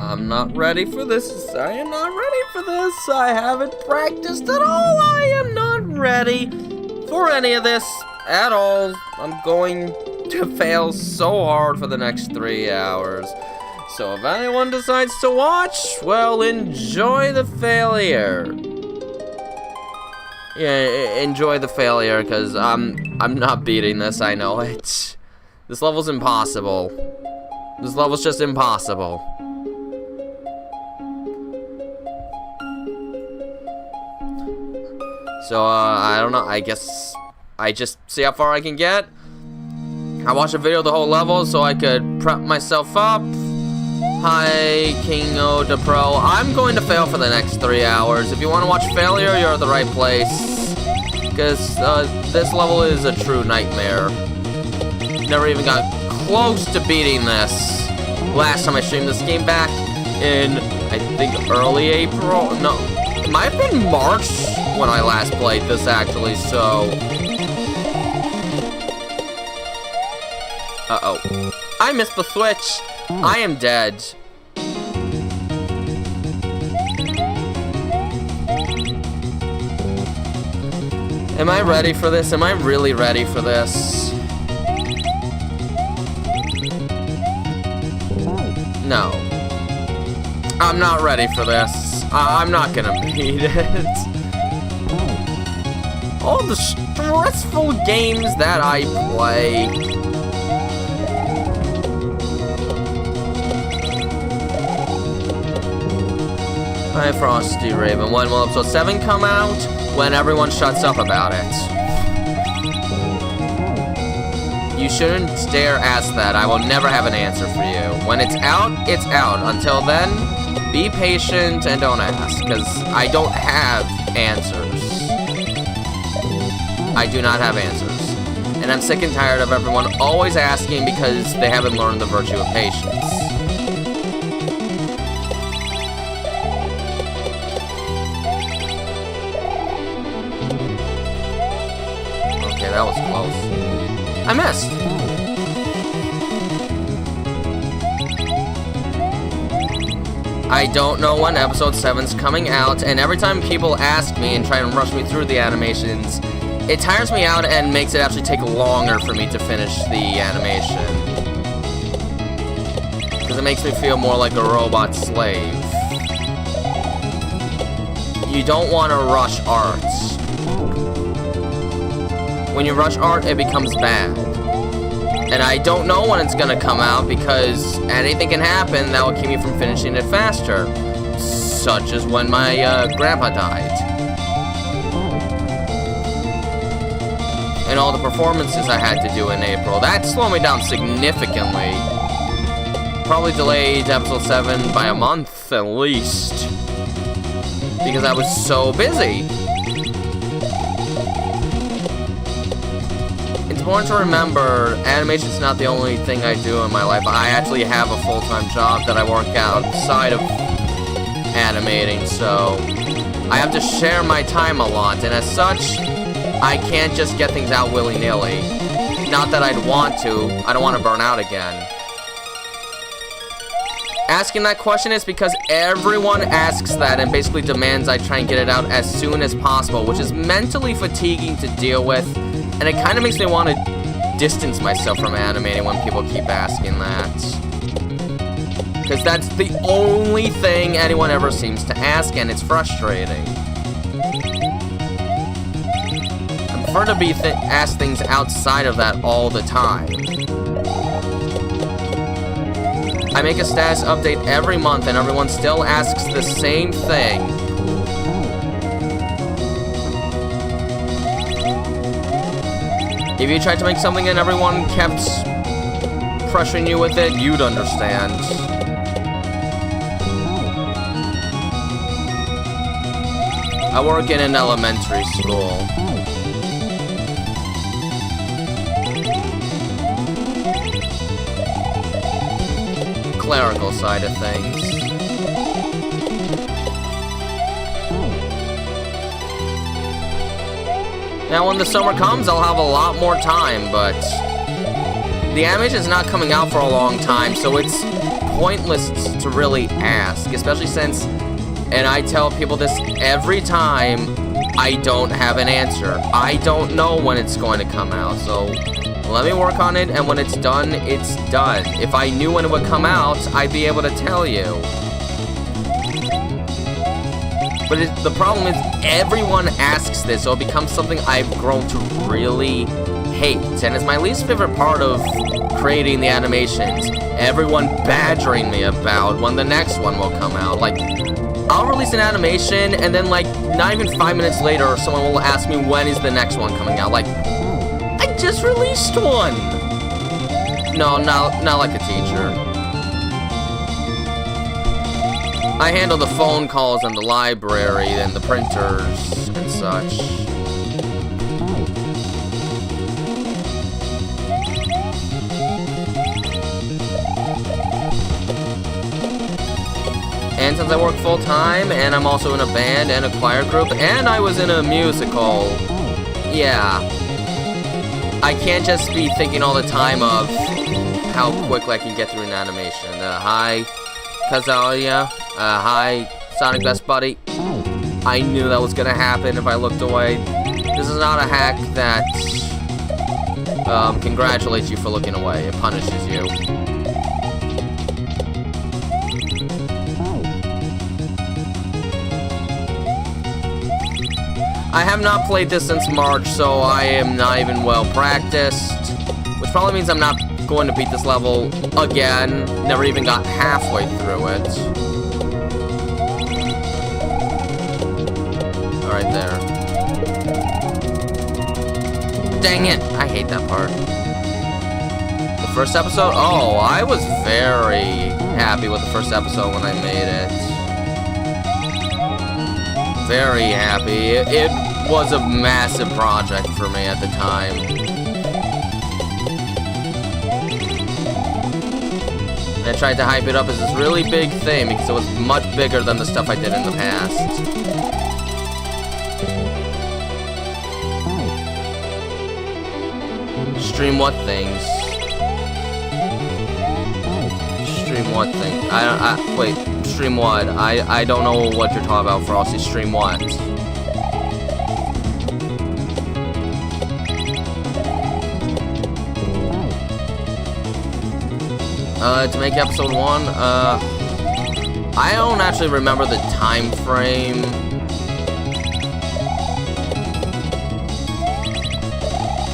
I'm not ready for this. I am not ready for this. I haven't practiced at all. I am not ready for any of this at all. I'm going to fail so hard for the next 3 hours. So if anyone decides to watch, well, enjoy the failure. Yeah, enjoy the failure, because I'm not beating this, I know it. This level's impossible. This level's just impossible. So, I don't know, I guess I just see how far I can get. I watched a video of the whole level so I could prep myself up. Hi, King Oda Pro. I'm going to fail for the next 3 hours. If you want to watch failure, you're at the right place. Because this level is a true nightmare. Never even got close to beating this. Last time I streamed this game back in, I think, early April. No, it might have been March when I last played this, actually, so... Uh-oh. I missed the switch. I am dead. Am I ready for this? Am I really ready for this? No. I'm not ready for this. I'm not gonna beat it. All the stressful games that I play. Hi, Frosty Raven. When will episode 7 come out? When everyone shuts up about it. You shouldn't dare ask that. I will never have an answer for you. When it's out, it's out. Until then, be patient and don't ask, because I don't have answers. I do not have answers. And I'm sick and tired of everyone always asking because they haven't learned the virtue of patience. That was close. I missed. I don't know when episode 7's coming out, and every time people ask me and try and rush me through the animations, it tires me out and makes it actually take longer for me to finish the animation. Because it makes me feel more like a robot slave. You don't want to rush art. When you rush art, it becomes bad. And I don't know when it's gonna come out because anything can happen that will keep me from finishing it faster. Such as when my grandpa died. And all the performances I had to do in April. That slowed me down significantly. Probably delayed episode 7 by a month at least. Because I was so busy. It's important to remember, animation's not the only thing I do in my life. I actually have a full-time job that I work outside of animating, so I have to share my time a lot, and as such, I can't just get things out willy-nilly. Not that I'd want to. I don't want to burn out again. Asking that question is because everyone asks that and basically demands I try and get it out as soon as possible, which is mentally fatiguing to deal with. And it kind of makes me want to distance myself from animating when people keep asking that. Because that's the only thing anyone ever seems to ask, and it's frustrating. I prefer to be asked things outside of that all the time. I make a status update every month, and everyone still asks the same thing. If you tried to make something and everyone kept pressuring you with it, you'd understand. I work in an elementary school. Clerical side of things. Now, when the summer comes, I'll have a lot more time, but the animation is not coming out for a long time, so it's pointless to really ask, especially since, and I tell people this every time, I don't have an answer. I don't know when it's going to come out, so let me work on it, and when it's done, it's done. If I knew when it would come out, I'd be able to tell you. But the problem is, everyone asks this, so it becomes something I've grown to really hate. And it's my least favorite part of creating the animations. Everyone badgering me about when the next one will come out. Like, I'll release an animation, and then, like, not even 5 minutes later, someone will ask me when is the next one coming out. Like, I just released one! No, not like a teacher. I handle the phone calls and the library and the printers and such. And since I work full-time, and I'm also in a band and a choir group, and I was in a musical, yeah, I can't just be thinking all the time of how quickly I can get through an animation. Hi, Kaizo, hi, Sonic Best Buddy. I knew that was gonna happen if I looked away. This is not a hack that congratulates you for looking away. It punishes you. I have not played this since March, so I am not even well practiced, which probably means I'm not going to beat this level again. Never even got halfway through it. Alright, there. Dang it! I hate that part. The first episode? Oh, I was very happy with the first episode when I made it. Very happy. It was a massive project for me at the time. And I tried to hype it up as this really big thing because it was much bigger than the stuff I did in the past. Stream what things? Stream what thing? Wait, stream what? I don't know what you're talking about, Frosty. Stream what? To make episode 1, I don't actually remember the time frame.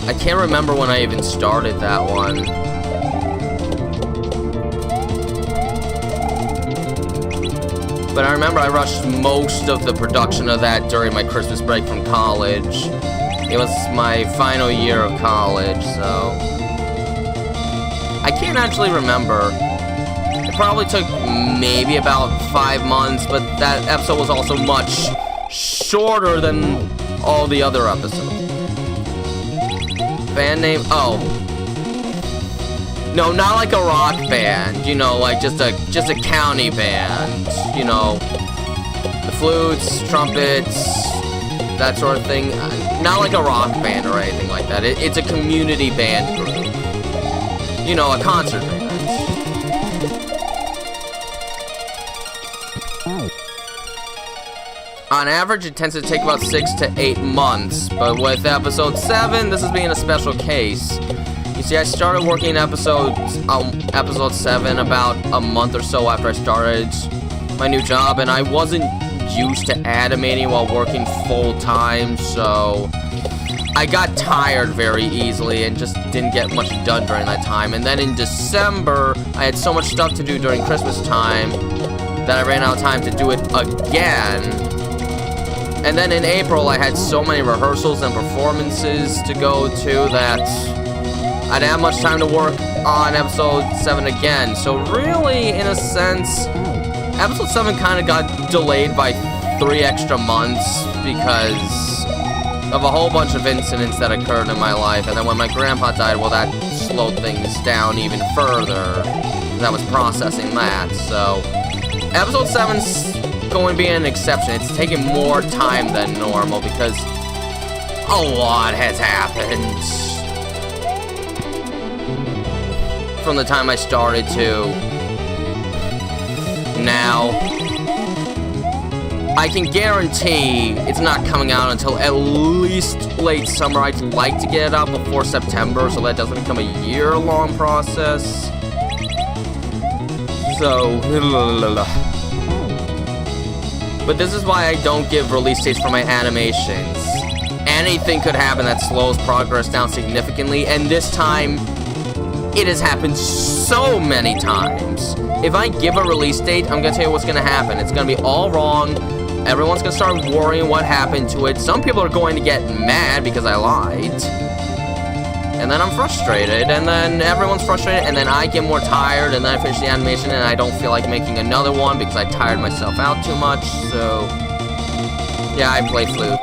I can't remember when I even started that one. But I remember I rushed most of the production of that during my Christmas break from college. It was my final year of college, so I can't actually remember. It probably took maybe about 5 months, but that episode was also much shorter than all the other episodes. Band name? Oh. No, not like a rock band, you know, like just a county band, you know, the flutes, trumpets, that sort of thing. Not like a rock band or anything like that. It's a community band group. You know, a concert band. On average, it tends to take about 6 to 8 months, but with episode 7, this is being a special case. You see, I started working episode 7 about a month or so after I started my new job, and I wasn't used to animating while working full-time, so I got tired very easily and just didn't get much done during that time. And then in December, I had so much stuff to do during Christmas time that I ran out of time to do it again. And then in April, I had so many rehearsals and performances to go to that I didn't have much time to work on episode 7 again. So really, in a sense, episode 7 kind of got delayed by 3 extra months because of a whole bunch of incidents that occurred in my life. And then when my grandpa died, well, that slowed things down even further because I was processing that. So episode 7's going to be an exception. It's taking more time than normal because a lot has happened from the time I started to now. I can guarantee it's not coming out until at least late summer. I'd like to get it out before September so that doesn't become a year-long process. So, but this is why I don't give release dates for my animations. Anything could happen that slows progress down significantly, and this time, it has happened so many times. If I give a release date, I'm gonna tell you what's gonna happen. It's gonna be all wrong. Everyone's gonna start worrying what happened to it. Some people are going to get mad because I lied. And then I'm frustrated, and then everyone's frustrated, and then I get more tired, and then I finish the animation, and I don't feel like making another one because I tired myself out too much, so... yeah, I play flute.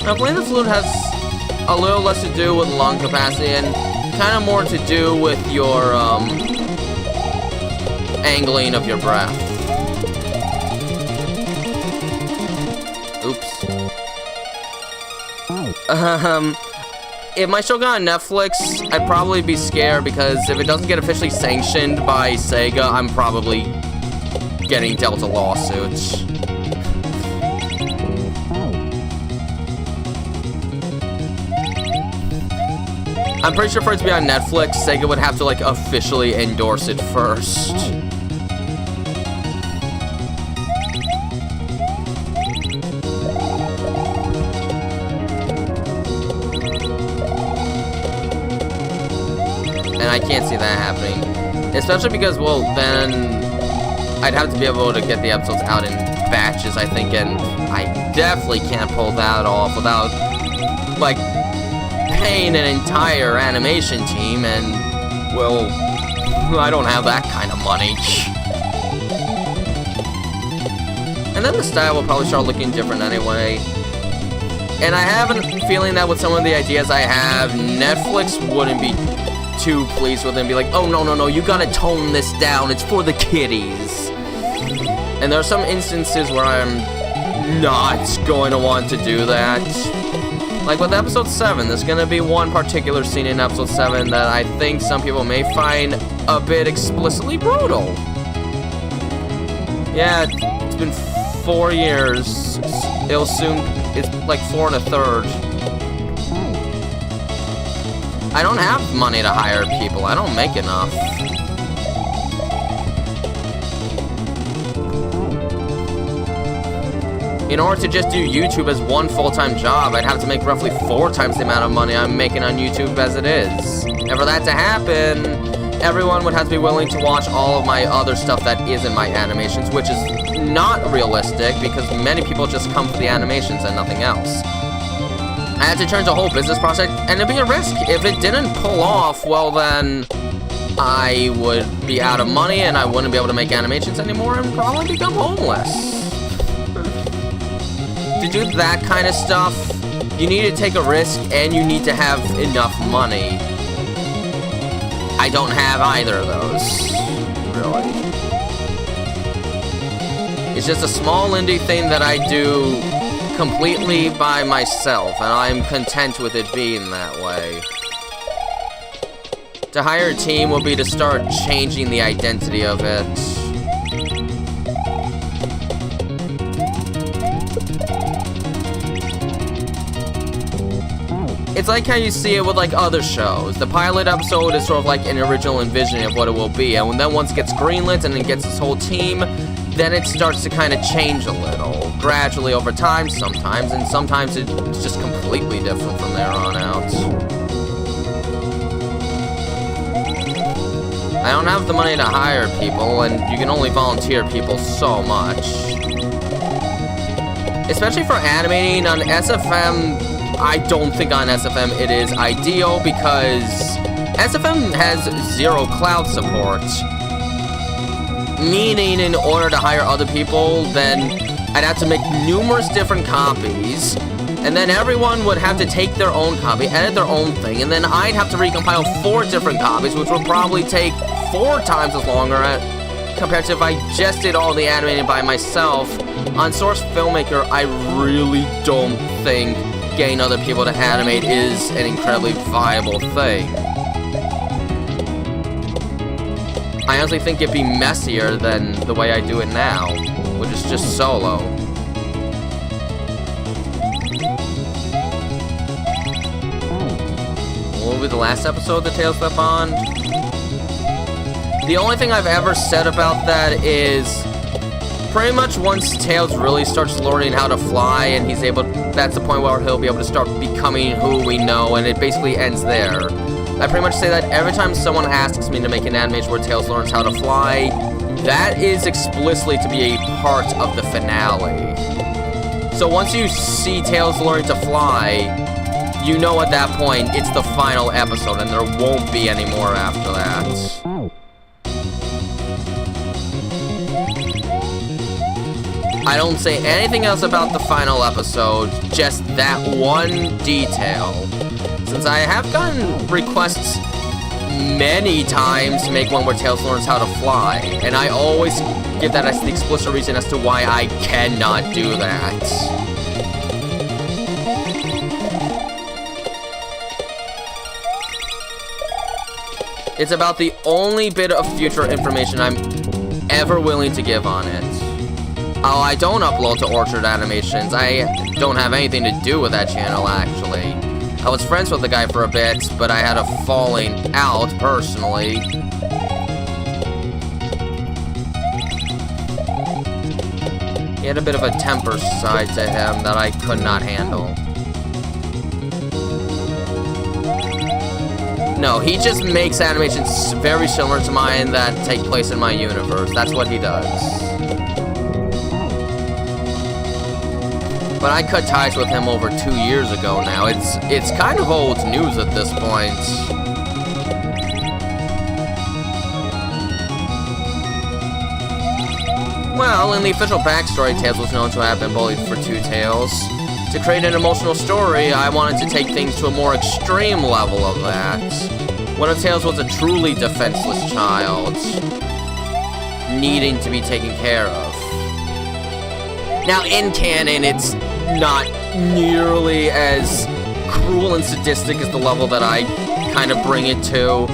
Now, playing the flute has a little less to do with lung capacity and kind of more to do with your, angling of your breath. Oops. If my show got on Netflix, I'd probably be scared because if it doesn't get officially sanctioned by Sega, I'm probably getting dealt a lawsuit. I'm pretty sure for it to be on Netflix, Sega would have to, like, officially endorse it first. And I can't see that happening. Especially because, well, then I'd have to be able to get the episodes out in batches, I think, and I definitely can't pull that off without, like, paying an entire animation team, and, well, I don't have that kind of money. And then the style will probably start looking different anyway. And I have a feeling that with some of the ideas I have, Netflix wouldn't be too pleased with it and be like, oh, no, you gotta tone this down, it's for the kiddies. And there are some instances where I'm not going to want to do that. Like with episode 7, there's gonna be one particular scene in episode 7 that I think some people may find a bit explicitly brutal. Yeah, it's been 4 years. It'll soon, it's like 4 1/3. I don't have money to hire people. I don't make enough. In order to just do YouTube as one full-time job, I'd have to make roughly 4 times the amount of money I'm making on YouTube as it is. And for that to happen, everyone would have to be willing to watch all of my other stuff that isn't my animations, which is not realistic because many people just come for the animations and nothing else. I had to turn to a whole business project, and it'd be a risk. If it didn't pull off, well then, I would be out of money and I wouldn't be able to make animations anymore and probably become homeless. To do that kind of stuff, you need to take a risk and you need to have enough money. I don't have either of those, really. It's just a small indie thing that I do completely by myself, and I'm content with it being that way. To hire a team will be to start changing the identity of it. It's like how you see it with like other shows. The pilot episode is sort of like an original envisioning of what it will be, and then once it gets greenlit and it gets its whole team, then it starts to kind of change a little, gradually over time sometimes, and sometimes it's just completely different from there on out. I don't have the money to hire people, and you can only volunteer people so much. Especially for animating on SFM, I don't think on SFM it is ideal because SFM has 0 cloud support. Meaning in order to hire other people, then I'd have to make numerous different copies, and then everyone would have to take their own copy, edit their own thing, and then I'd have to recompile 4 different copies, which would probably take 4 times as longer compared to if I just did all the animating by myself. On Source Filmmaker, I really don't think getting other people to animate is an incredibly viable thing. I honestly think it'd be messier than the way I do it now, which is just solo. What will be the last episode of the Tales That Bond? The only thing I've ever said about that is pretty much once Tails really starts learning how to fly and he's able, that's the point where he'll be able to start becoming who we know, and it basically ends there. I pretty much say that every time someone asks me to make an animation where Tails learns how to fly, that is explicitly to be a part of the finale. So once you see Tails learning to fly, you know at that point it's the final episode and there won't be any more after that. I don't say anything else about the final episode, just that one detail. Since I have gotten requests many times to make one where Tails learns how to fly, and I always give that as the explicit reason as to why I cannot do that. It's about the only bit of future information I'm ever willing to give on it. Oh, I don't upload to Orchard Animations. I don't have anything to do with that channel, actually. I was friends with the guy for a bit, but I had a falling out, personally. He had a bit of a temper side to him that I could not handle. No, he just makes animations very similar to mine that take place in my universe. That's what he does. But I cut ties with him over 2 years ago now. It's kind of old news at this point. Well, in the official backstory, Tails was known to have been bullied for 2 tails. To create an emotional story, I wanted to take things to a more extreme level of that. What if Tails was a truly defenseless child, needing to be taken care of? Now, in canon, it's not nearly as cruel and sadistic as the level that I kind of bring it to,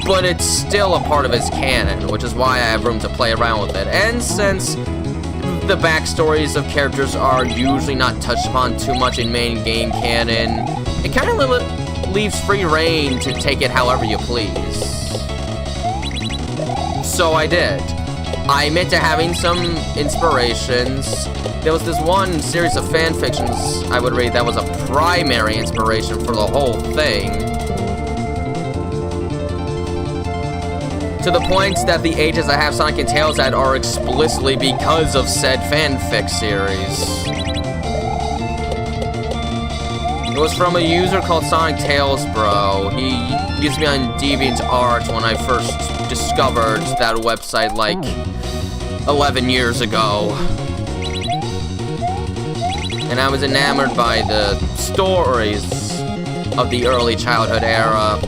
but it's still a part of his canon, which is why I have room to play around with it. And since the backstories of characters are usually not touched upon too much in main game canon, it kind of leaves free reign to take it however you please. So I did. I admit to having some inspirations. There was this one series of fan fictions I would read that was a primary inspiration for the whole thing. To the point that the ages I have Sonic and Tails at are explicitly because of said fanfic series. It was from a user called Sonic Tails Bro. He used me on DeviantArt when I first discovered that website like 11 years ago. And I was enamored by the stories of the early childhood era.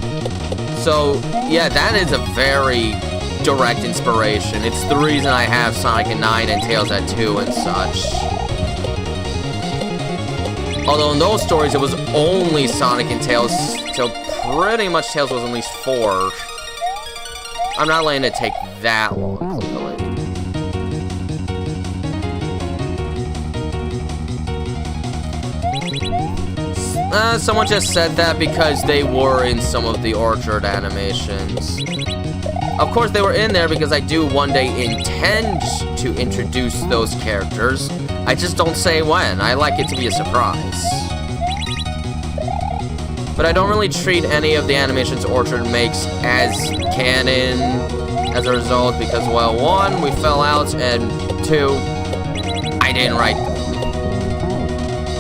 So, yeah, that is a very direct inspiration. It's the reason I have Sonic at 9 and Tails at 2 and such. Although in those stories, it was only Sonic and Tails till pretty much Tails was at least 4. I'm not letting it take that long, clearly. Someone just said that because they were in some of the Orchard animations. Of course, they were in there because I do one day intend to introduce those characters. I just don't say when. I like it to be a surprise. But I don't really treat any of the animations Orchard makes as canon as a result because, well, 1, we fell out, and 2, I didn't write them.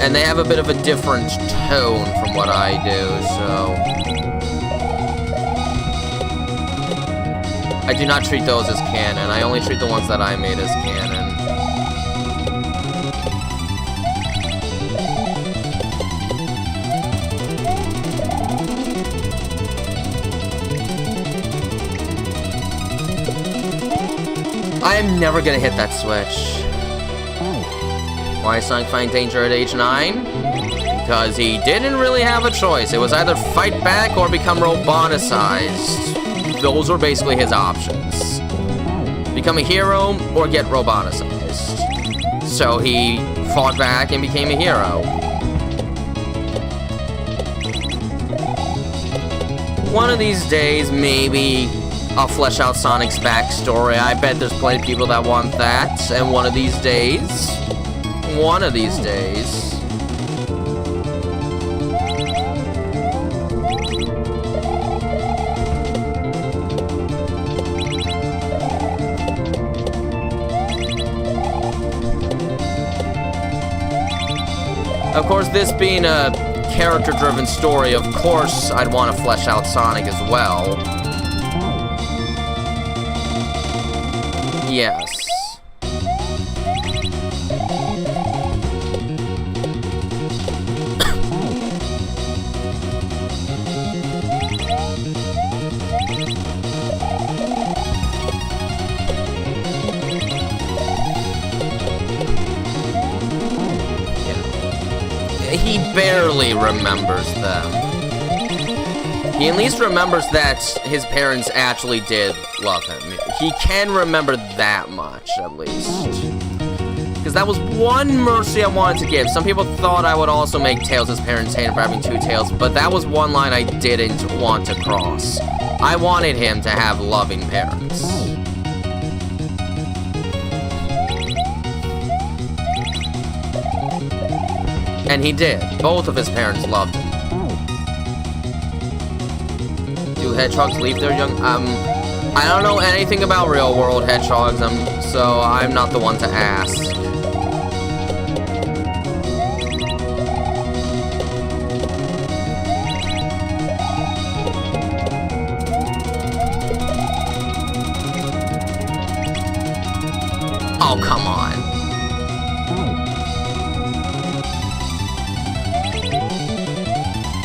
And they have a bit of a different tone from what I do, so I do not treat those as canon. I only treat the ones that I made as canon. I am never gonna hit that switch. Why is Sonic find danger at age 9? Because he didn't really have a choice. It was either fight back or become roboticized. Those were basically his options. Become a hero or get roboticized. So he fought back and became a hero. One of these days, maybe I'll flesh out Sonic's backstory. I bet there's plenty of people that want that. And one of these days... Of course, this being a character-driven story, of course I'd want to flesh out Sonic as well. Yes. He barely remembers them. He at least remembers that his parents actually did love him. He can remember that much, at least. Because that was one mercy I wanted to give. Some people thought I would also make Tails' parents hate him for having 2 tails, but that was one line I didn't want to cross. I wanted him to have loving parents. And he did. Both of his parents loved him. Do hedgehogs leave their young... I don't know anything about real-world hedgehogs, so I'm not the one to ask. Oh, come on.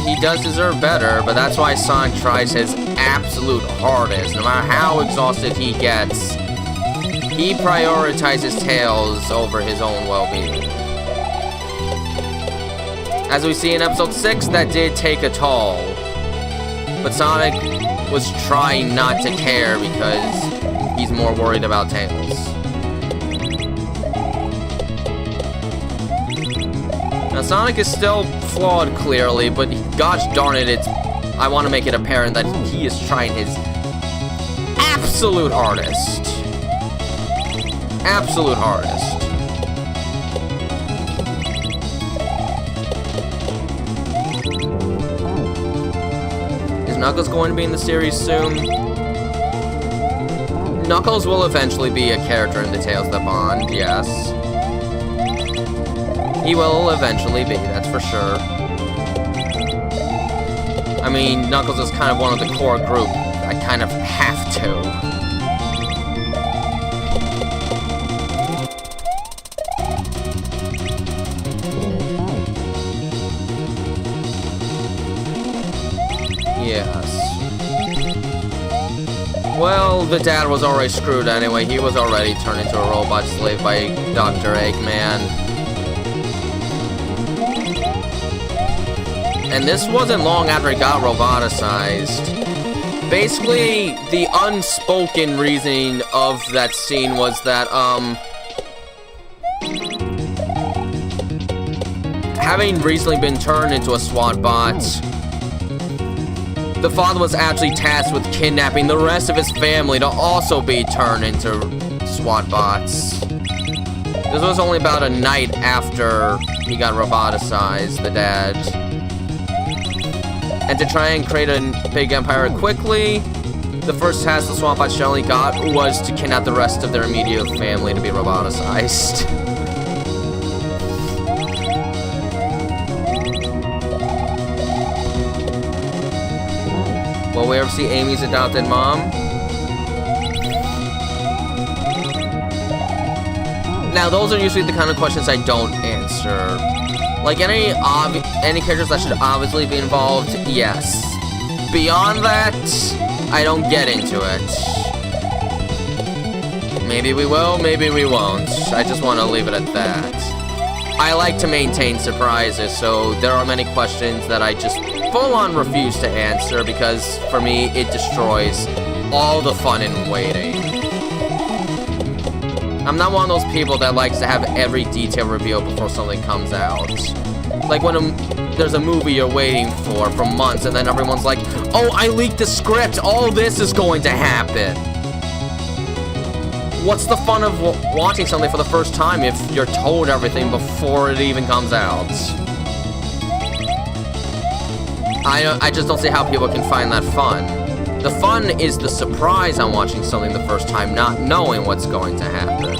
He does deserve better, but that's why Sonic tries his absolute hardest. No matter how exhausted he gets, he prioritizes Tails over his own well-being. As we see in episode 6, that did take a toll. But Sonic was trying not to care because he's more worried about Tails. Now, Sonic is still flawed, clearly, but gosh darn it, I want to make it apparent that he is trying his absolute hardest. Absolute hardest. Is Knuckles going to be in the series soon? Knuckles will eventually be a character in the Tales of the Bond, yes. He will eventually be, that's for sure. I mean, Knuckles is kind of one of the core group. I kind of have to. Yes. Well, the dad was already screwed anyway. He was already turned into a robot slave by Dr. Eggman. And this wasn't long after he got roboticized. Basically, the unspoken reasoning of that scene was that, having recently been turned into a SWAT bot, the father was actually tasked with kidnapping the rest of his family to also be turned into SWAT bots. This was only about a night after he got roboticized, the dad. And to try and create a big empire quickly, the first task the SWAT bots generally got was to kidnap the rest of their immediate family to be roboticized. Will we ever see Amy's adopted mom? Now, those are usually the kind of questions I don't answer. Like, any characters that should obviously be involved, yes. Beyond that, I don't get into it. Maybe we will, maybe we won't. I just want to leave it at that. I like to maintain surprises, so there are many questions that I just full-on refuse to answer because, for me, it destroys all the fun in waiting. I'm not one of those people that likes to have every detail revealed before something comes out. Like when there's a movie you're waiting for months, and then everyone's like, oh, I leaked the script, all this is going to happen. What's the fun of watching something for the first time if you're told everything before it even comes out? I just don't see how people can find that fun. The fun is the surprise on watching something the first time, not knowing what's going to happen.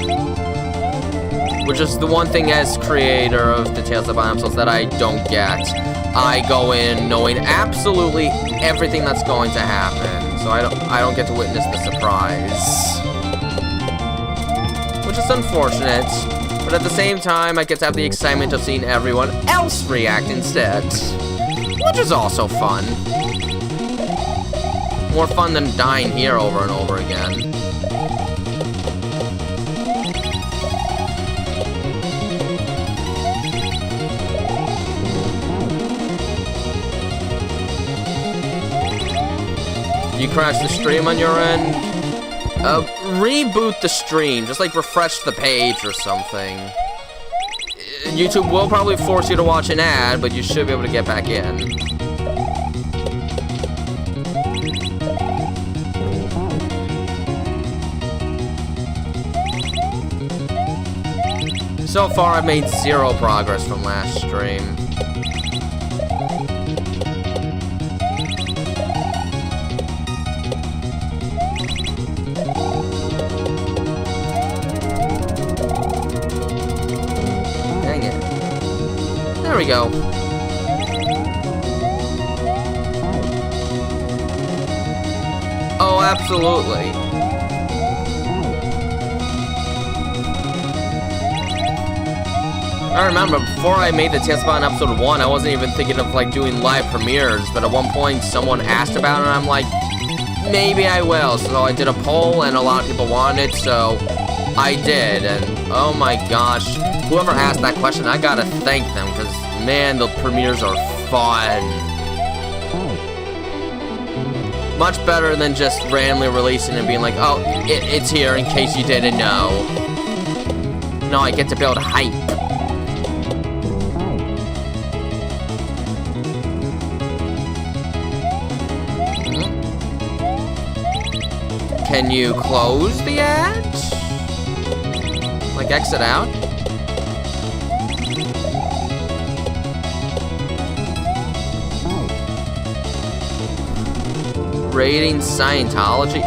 Which is the one thing as creator of the Tales of Bottom episodes that I don't get. I go in knowing absolutely everything that's going to happen, so I don't get to witness the surprise. Which is unfortunate, but at the same time, I get to have the excitement of seeing everyone else react instead. Which is also fun. More fun than dying here over and over again. You crash the stream on your end? Reboot the stream. Just like refresh the page or something. YouTube will probably force you to watch an ad, but you should be able to get back in. So far, I've made 0 progress from last stream. Dang it. There we go. Oh, absolutely. I remember, before I made the Tales of Bottom episode 1, I wasn't even thinking of, like, doing live premieres, but at one point, someone asked about it, and I'm like, maybe I will. So I did a poll, and a lot of people wanted it, so I did, and oh my gosh, whoever asked that question, I gotta thank them, because, man, the premieres are fun. Much better than just randomly releasing and being like, oh, it's here in case you didn't know. No, I get to build hype. Can you close the ads? Like exit out? Raiding Scientology?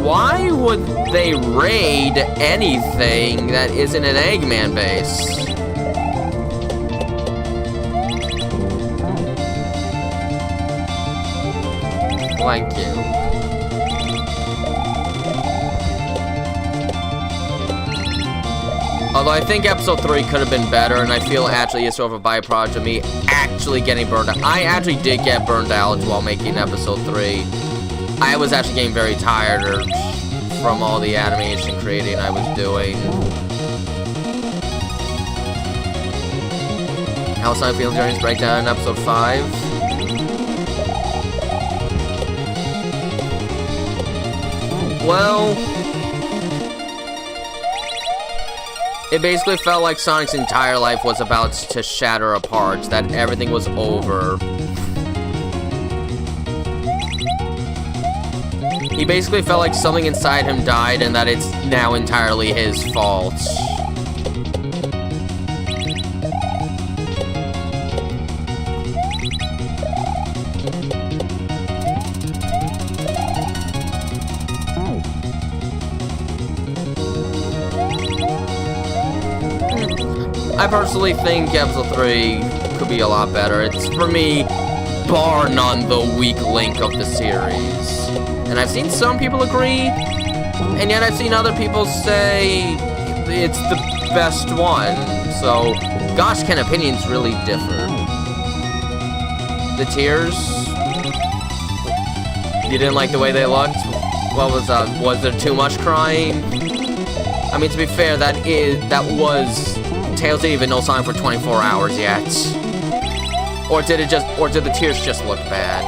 Why would they raid anything that isn't an Eggman base? Thank you. Although I think episode 3 could have been better, and I feel actually it's sort of a byproduct of me actually getting burned out. I actually did get burned out while making episode 3. I was actually getting very tired from all the animation creating I was doing. How's Sonic Feeling Journeys breakdown in episode 5? Well, it basically felt like Sonic's entire life was about to shatter apart, that everything was over. He basically felt like something inside him died and that it's now entirely his fault. I personally think episode 3 could be a lot better. It's, for me, bar none, the weak link of the series. And I've seen some people agree, and yet I've seen other people say it's the best one. So, gosh, can opinions really differ? The tears? You didn't like the way they looked? What was there too much crying? I mean, to be fair, that was Tails didn't even know Sonic for 24 hours yet. Or did the tears just look bad?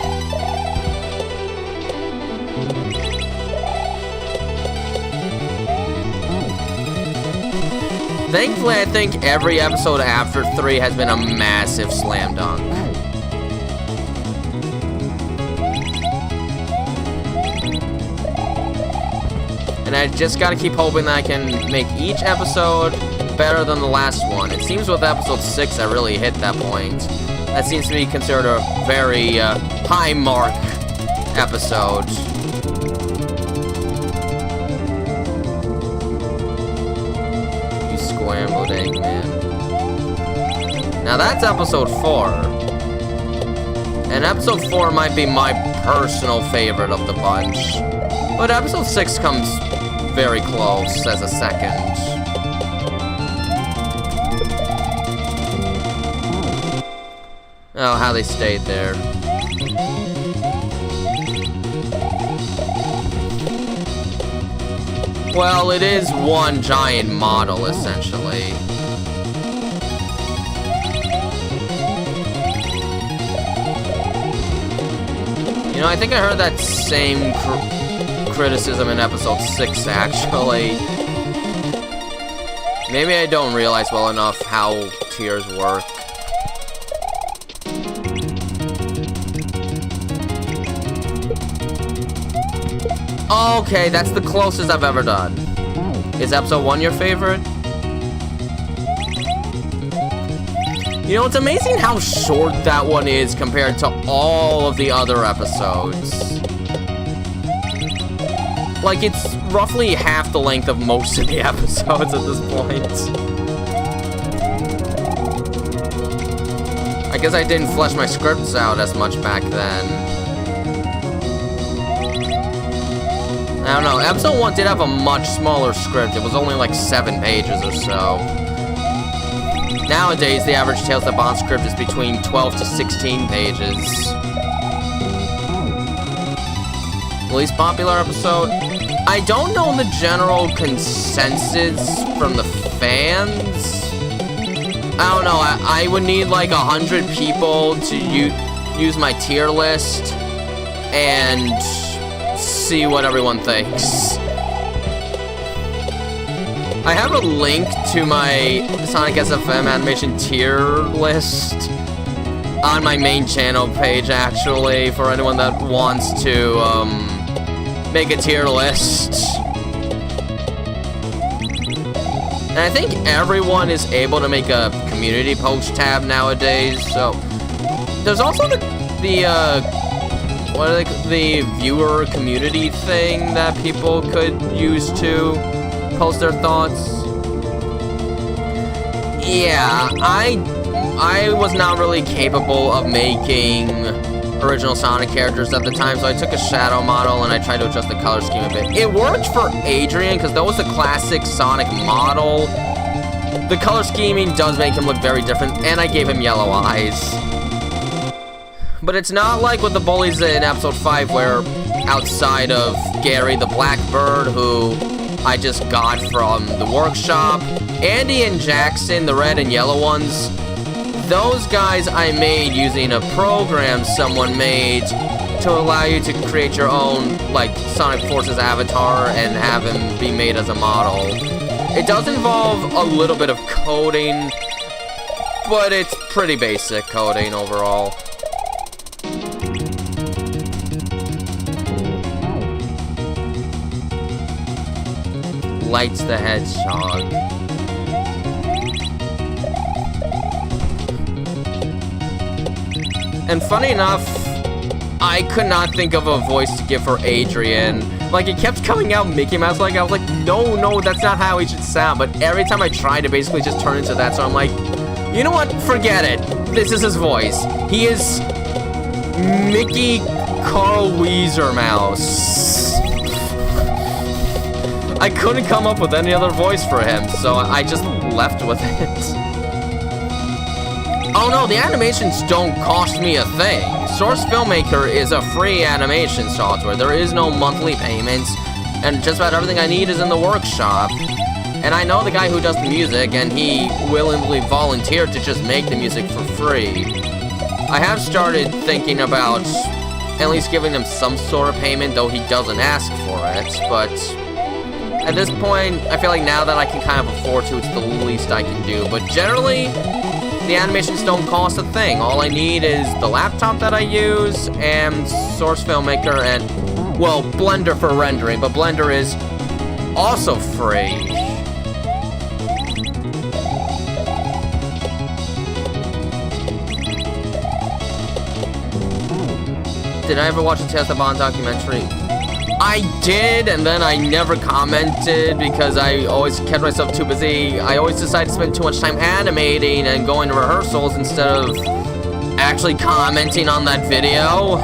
Thankfully, I think every episode after 3 has been a massive slam dunk. And I just gotta keep hoping that I can make each episode better than the last one. It seems with episode 6 I really hit that point. That seems to be considered a very high mark episode. You scrambled egg, man. Now that's episode 4. And episode 4 might be my personal favorite of the bunch. But episode 6 comes very close as a second. Oh, how they stayed there. Well, it is one giant model, essentially. You know, I think I heard that same criticism in episode 6, actually. Maybe I don't realize well enough how tears work. Okay, that's the closest I've ever done. Is episode 1 your favorite? You know, it's amazing how short that one is compared to all of the other episodes. Like, it's roughly half the length of most of the episodes at this point. I guess I didn't flesh my scripts out as much back then. I don't know, episode 1 did have a much smaller script. It was only like 7 pages or so. Nowadays, the average Tales of Bond script is between 12 to 16 pages. Least popular episode? I don't know the general consensus from the fans. I don't know, I would need like 100 people to use my tier list and see what everyone thinks. I have a link to my Sonic SFM animation tier list on my main channel page, actually, for anyone that wants to make a tier list. And I think everyone is able to make a community post tab nowadays, so there's also the viewer community thing that people could use to post their thoughts. Yeah, I was not really capable of making original Sonic characters at the time, so I took a shadow model and I tried to adjust the color scheme a bit. It worked for Adrian, because that was the classic Sonic model. The color scheming does make him look very different, and I gave him yellow eyes. But it's not like with the bullies in episode 5, where outside of Gary the Blackbird, who I just got from the workshop, Andy and Jackson, the red and yellow ones, those guys I made using a program someone made to allow you to create your own, like, Sonic Forces avatar and have him be made as a model. It does involve a little bit of coding, but it's pretty basic coding overall. Lights the Hedgehog. And funny enough, I could not think of a voice to give for Adrian. Like, it kept coming out Mickey Mouse like. I was like, no, that's not how he should sound. But every time I tried to basically just turn into that, so I'm like, you know what? Forget it. This is his voice. He is Mickey Carl Weezer Mouse. I couldn't come up with any other voice for him, so I just left with it. Oh no, the animations don't cost me a thing. Source Filmmaker is a free animation software. There is no monthly payments, and just about everything I need is in the workshop. And I know the guy who does the music, and he willingly volunteered to just make the music for free. I have started thinking about at least giving him some sort of payment, though he doesn't ask for it, but at this point, I feel like now that I can kind of afford to, it's the least I can do. But generally, the animations don't cost a thing. All I need is the laptop that I use, and Source Filmmaker, and, well, Blender for rendering, but Blender is also free. Did I ever watch the Tales of Bond documentary? I did, and then I never commented because I always kept myself too busy. I always decided to spend too much time animating and going to rehearsals instead of actually commenting on that video.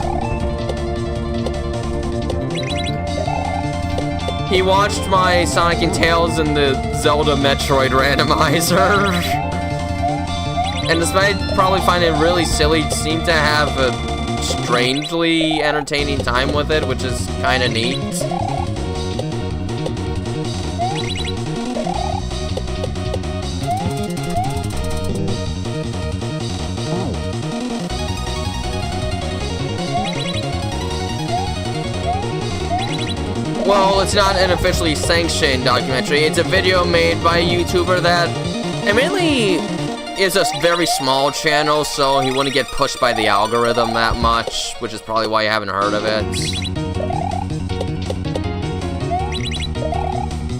He watched my Sonic and Tails and the Zelda Metroid randomizer. And despite probably finding it really silly, seemed to have a strangely entertaining time with it, which is kind of neat. Well, it's not an officially sanctioned documentary. It's a video made by a YouTuber that admittedly is a very small channel, so he wouldn't get pushed by the algorithm that much, which is probably why you haven't heard of it.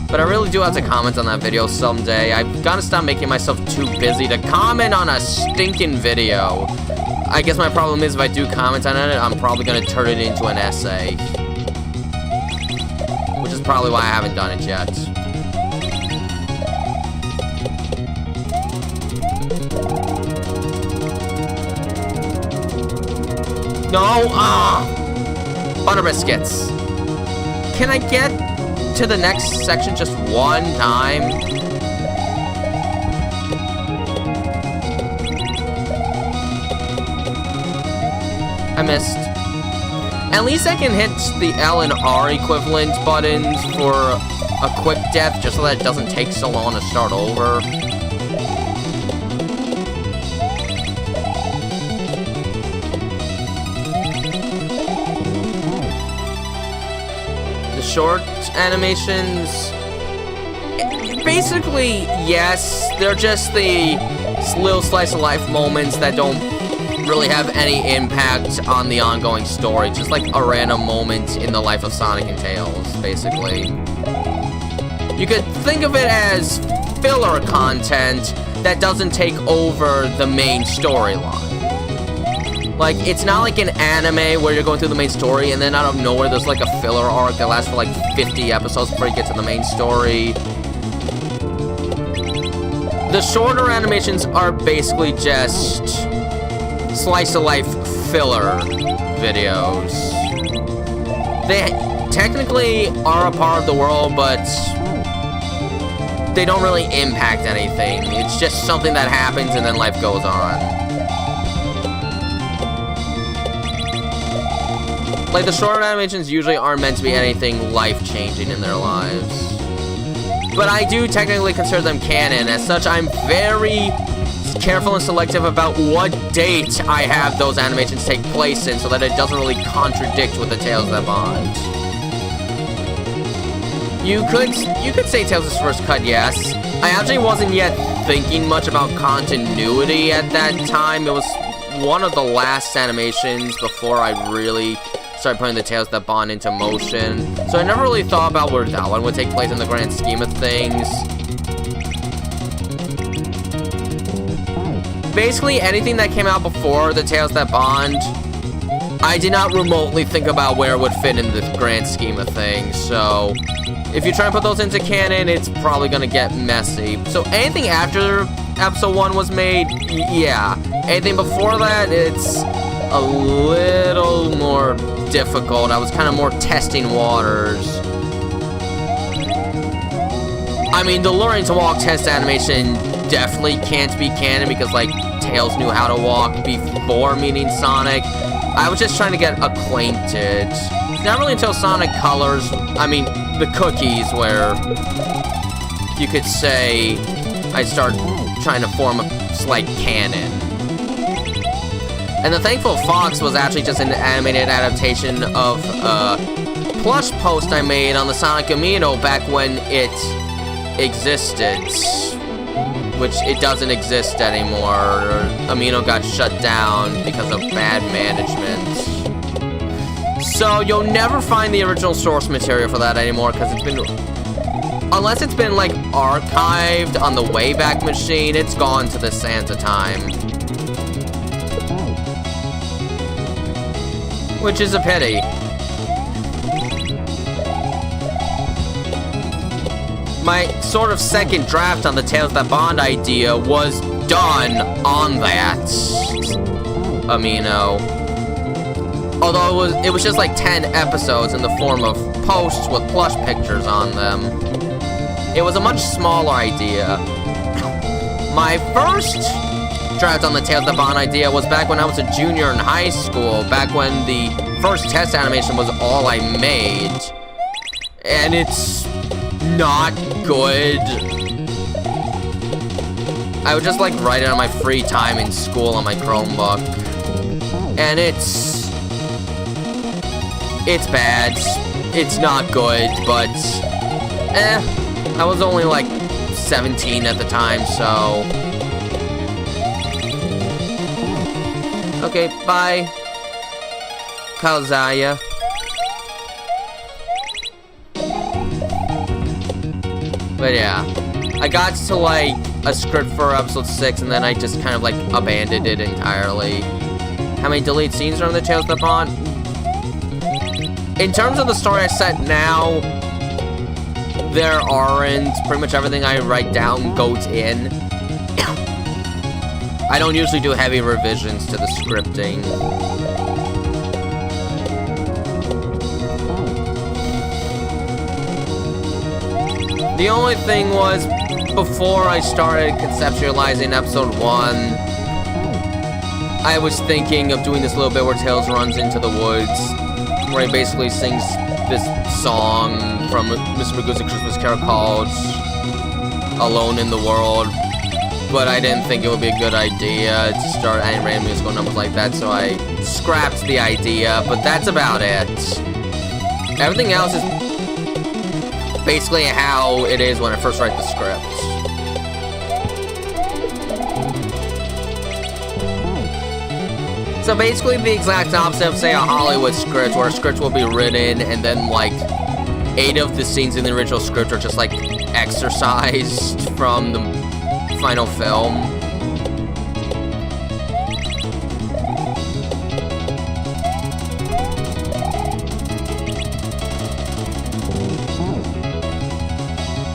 But I really do have to comment on that video someday. I've got to stop making myself too busy to comment on a stinking video. I guess my problem is if I do comment on it, I'm probably going to turn it into an essay. Which is probably why I haven't done it yet. No, butter biscuits. Can I get to the next section just one time? I missed. At least I can hit the L and R equivalent buttons for a quick death, just so that it doesn't take so long to start over. Short animations, basically, yes, they're just the little slice of life moments that don't really have any impact on the ongoing story, just like a random moment in the life of Sonic and Tails, basically. You could think of it as filler content that doesn't take over the main storyline. Like, it's not like an anime where you're going through the main story and then out of nowhere there's like a filler arc that lasts for like 50 episodes before you get to the main story. The shorter animations are basically just slice of life filler videos. They technically are a part of the world, but they don't really impact anything. It's just something that happens and then life goes on. Like, the short animations usually aren't meant to be anything life-changing in their lives. But I do technically consider them canon. As such, I'm very careful and selective about what date I have those animations take place in so that it doesn't really contradict with the Tales That Bond. You could say Tails' first cut, yes. I actually wasn't yet thinking much about continuity at that time. It was one of the last animations before I really started putting the Tales That Bond into motion. So I never really thought about where that one would take place in the grand scheme of things. Basically, anything that came out before the Tales That Bond, I did not remotely think about where it would fit in the grand scheme of things. So if you try to put those into canon, it's probably gonna get messy. So anything after episode 1 was made, yeah. Anything before that, it's a little more difficult. I was kind of more testing waters. I mean, the learning to walk test animation definitely can't be canon because, like, Tails knew how to walk before meeting Sonic. I was just trying to get acquainted. Not really until Sonic Colors, I mean, the cookies, where you could say, I start trying to form a slight canon. And the Thankful Fox was actually just an animated adaptation of a plush post I made on the Sonic Amino back when it existed. Which it doesn't exist anymore. Amino got shut down because of bad management. So you'll never find the original source material for that anymore because it's been... Unless it's been, like, archived on the Wayback Machine, it's gone to the Santa time. Which is a pity. My sort of second draft on the Tales That Bond idea was done on that Amino. Although it was just like 10 episodes in the form of posts with plush pictures on them. It was a much smaller idea. My first draft on the Tales That Bond idea was back when I was a junior in high school, back when the first test animation was all I made. And it's not good. I would just like write it on my free time in school on my Chromebook. And it's bad. It's not good, but I was only like 17 at the time, so okay, bye. Kalzaya. But yeah, I got to like a script for episode 6 and then I just kind of like abandoned it entirely. How many deleted scenes are in the Tales That Bond? In terms of the story I set now, there aren't. Pretty much everything I write down goes in. I don't usually do heavy revisions to the scripting. The only thing was, before I started conceptualizing episode 1, I was thinking of doing this little bit where Tails runs into the woods, where he basically sings this song from Mr. Magoo's A Christmas Carol called Alone in the World. But I didn't think it would be a good idea to start adding random musical numbers like that, so I scrapped the idea, but that's about it. Everything else is basically how it is when I first write the script. So basically the exact opposite of, say, a Hollywood script, where a script will be written and then, like, 8 of the scenes in the original script are just, like, exercised from the final film.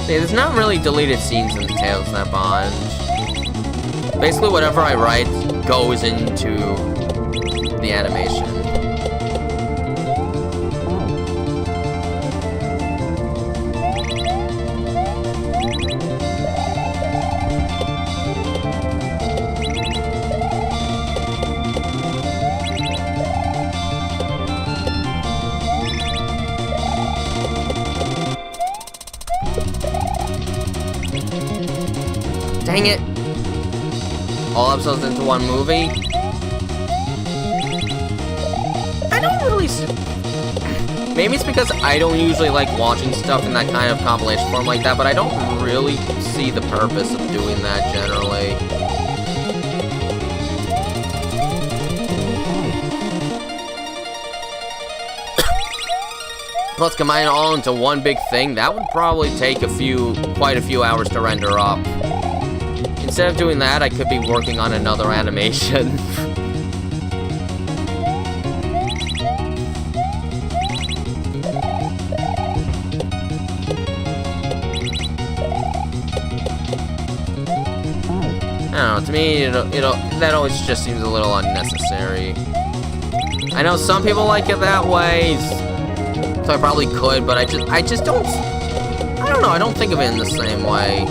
See, there's not really deleted scenes in the Tales That Bond. Basically, whatever I write goes into the animation. Dang it! All episodes into one movie? I don't really... Maybe it's because I don't usually like watching stuff in that kind of compilation form like that, but I don't really see the purpose of doing that generally. Plus, combine it all into one big thing, that would probably take quite a few hours to render up. Instead of doing that, I could be working on another animation. I don't know, to me, that always just seems a little unnecessary. I know some people like it that way, so I probably could, but I just don't, I don't know, I don't think of it in the same way.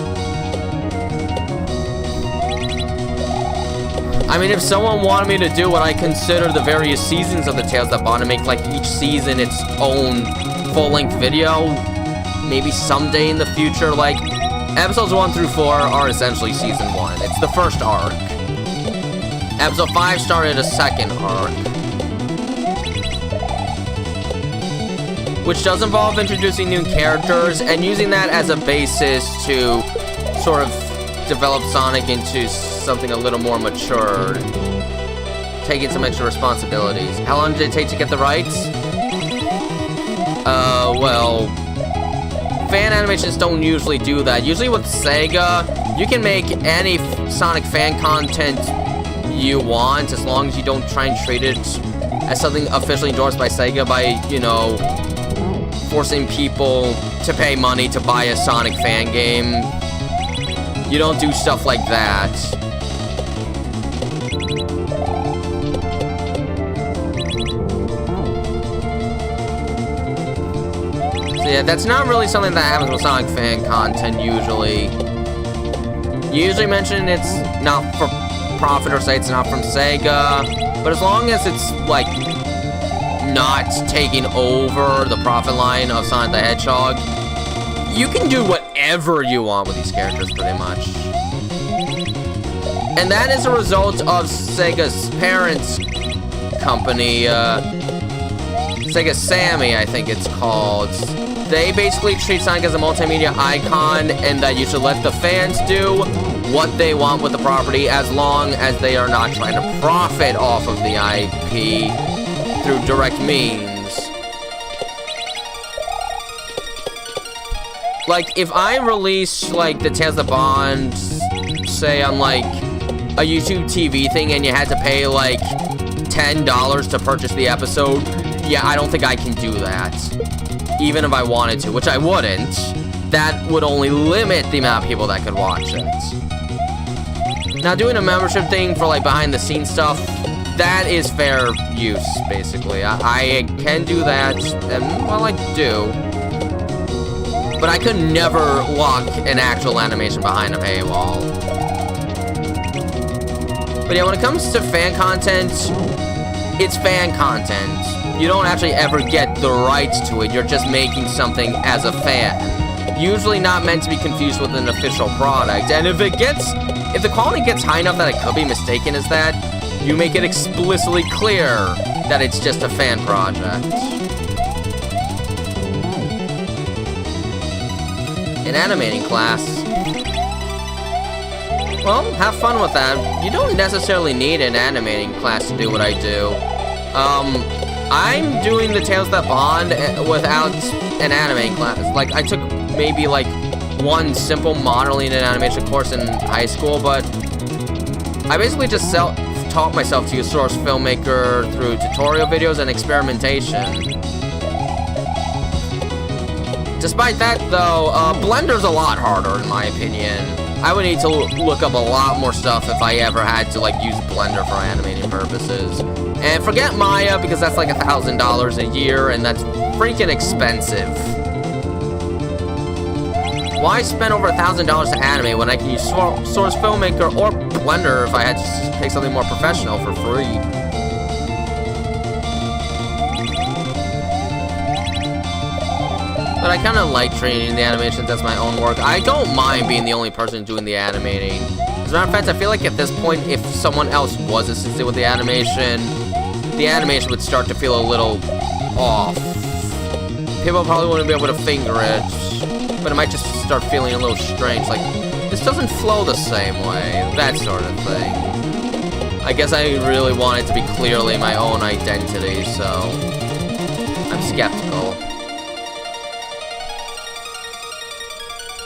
I mean, if someone wanted me to do what I consider the various seasons of the Tales That Bond and make, like, each season its own full-length video, maybe someday in the future, like, Episodes 1 through 4 are essentially Season 1. It's the first arc. Episode 5 started a second arc, which does involve introducing new characters and using that as a basis to sort of develop Sonic into something a little more mature, taking some extra responsibilities. How long did it take to get the rights? Well, fan animations don't usually do that. Usually with Sega, you can make any Sonic fan content you want as long as you don't try and treat it as something officially endorsed by Sega by, you know, forcing people to pay money to buy a Sonic fan game. You don't do stuff like that. So yeah, that's not really something that happens with Sonic fan content usually. You usually mention it's not for profit or say it's not from Sega, but as long as it's like not taking over the profit line of Sonic the Hedgehog, you can do whatever you want with these characters pretty much. And that is a result of Sega's parent company, Sega Sammy, I think it's called. They basically treat Sonic as a multimedia icon, and that you should let the fans do what they want with the property as long as they are not trying to profit off of the IP through direct means. Like, if I release, like, the Tales of Bond, say on, like, a YouTube TV thing and you had to pay, like, $10 to purchase the episode, yeah, I don't think I can do that. Even if I wanted to, which I wouldn't. That would only limit the amount of people that could watch it. Now, doing a membership thing for, like, behind-the-scenes stuff, that is fair use, basically. I can do that, and, well, I do. But I could never lock an actual animation behind a paywall. But yeah, when it comes to fan content, it's fan content. You don't actually ever get the rights to it. You're just making something as a fan. Usually not meant to be confused with an official product. And if the quality gets high enough that it could be mistaken as that, you make it explicitly clear that it's just a fan project. An animating class. Well, have fun with that. You don't necessarily need an animating class to do what I do. I'm doing the Tales That Bond without an animating class. Like, I took maybe, like, one simple modeling and animation course in high school, but I basically just taught myself to use Source Filmmaker through tutorial videos and experimentation. Despite that, though, Blender's a lot harder, in my opinion. I would need to look up a lot more stuff if I ever had to, like, use Blender for animating purposes. And forget Maya, because that's like $1,000 a year, and that's freaking expensive. Why spend over $1,000 to animate when I can use Source Filmmaker or Blender if I had to take something more professional for free? But I kind of like treating the animations as my own work. I don't mind being the only person doing the animating. As a matter of fact, I feel like at this point, if someone else was assisted with the animation would start to feel a little off. People probably wouldn't be able to finger it, but it might just start feeling a little strange, like, this doesn't flow the same way, that sort of thing. I guess I really want it to be clearly my own identity, so I'm skeptical.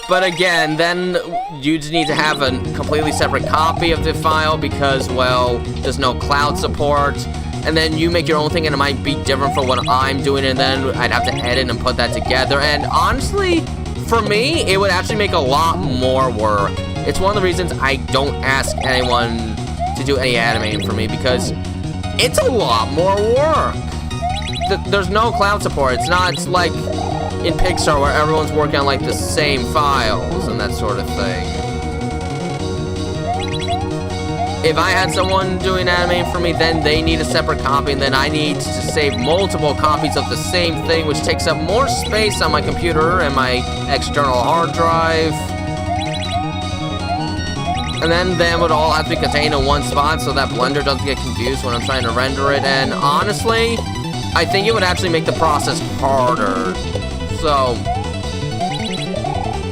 But again, then you'd need to have a completely separate copy of the file because, well, there's no cloud support. And then you make your own thing and it might be different from what I'm doing, and then I'd have to edit and put that together. And honestly, for me, it would actually make a lot more work. It's one of the reasons I don't ask anyone to do any animating for me, because it's a lot more work. There's no cloud support. It's not like in Pixar where everyone's working on like the same files and that sort of thing. If I had someone doing animating for me, then they need a separate copy, and then I need to save multiple copies of the same thing, which takes up more space on my computer and my external hard drive. And then they would all have to be contained in one spot so that Blender doesn't get confused when I'm trying to render it. And honestly, I think it would actually make the process harder. So,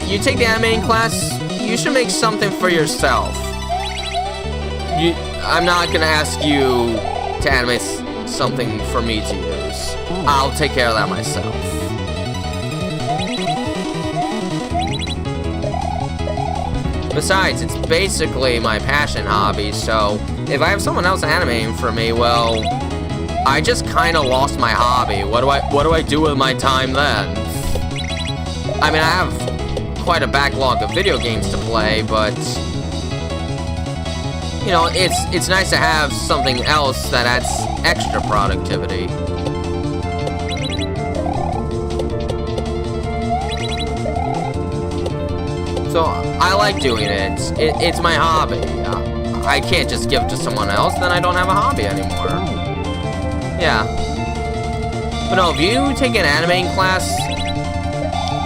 you take the animating class, you should make something for yourself. I'm not gonna ask you to animate something for me to use. I'll take care of that myself. Besides, it's basically my passion hobby, so if I have someone else animating for me, well, I just kind of lost my hobby. What do I do with my time then? I mean, I have quite a backlog of video games to play, but you know, it's nice to have something else that adds extra productivity. So I like doing it. It's my hobby. I can't just give it to someone else, then I don't have a hobby anymore. Yeah. But no, if you take an animating class,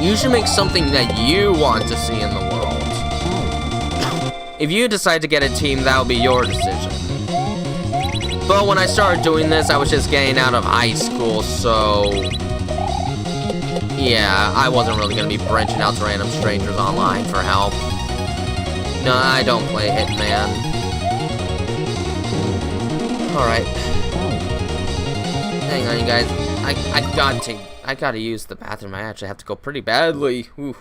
you should make something that you want to see in the world. If you decide to get a team, that'll be your decision. But when I started doing this, I was just getting out of high school, so yeah, I wasn't really gonna be branching out to random strangers online for help. No, I don't play Hitman. Alright. Hang on, you guys. I gotta use the bathroom. I actually have to go pretty badly. Ooh.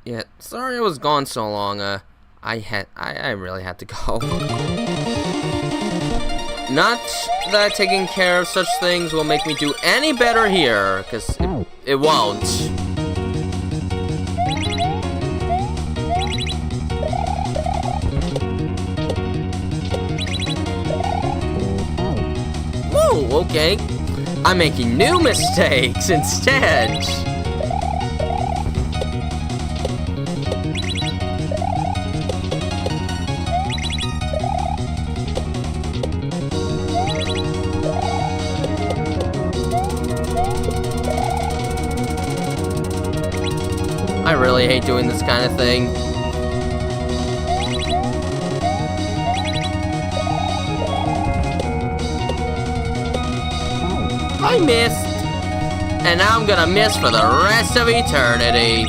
Yeah, sorry I was gone so long. I really had to go. Not that taking care of such things will make me do any better here, because it won't. Whoa, okay. I'm making new mistakes instead. I really hate doing this kind of thing. I missed. And now I'm gonna miss for the rest of eternity.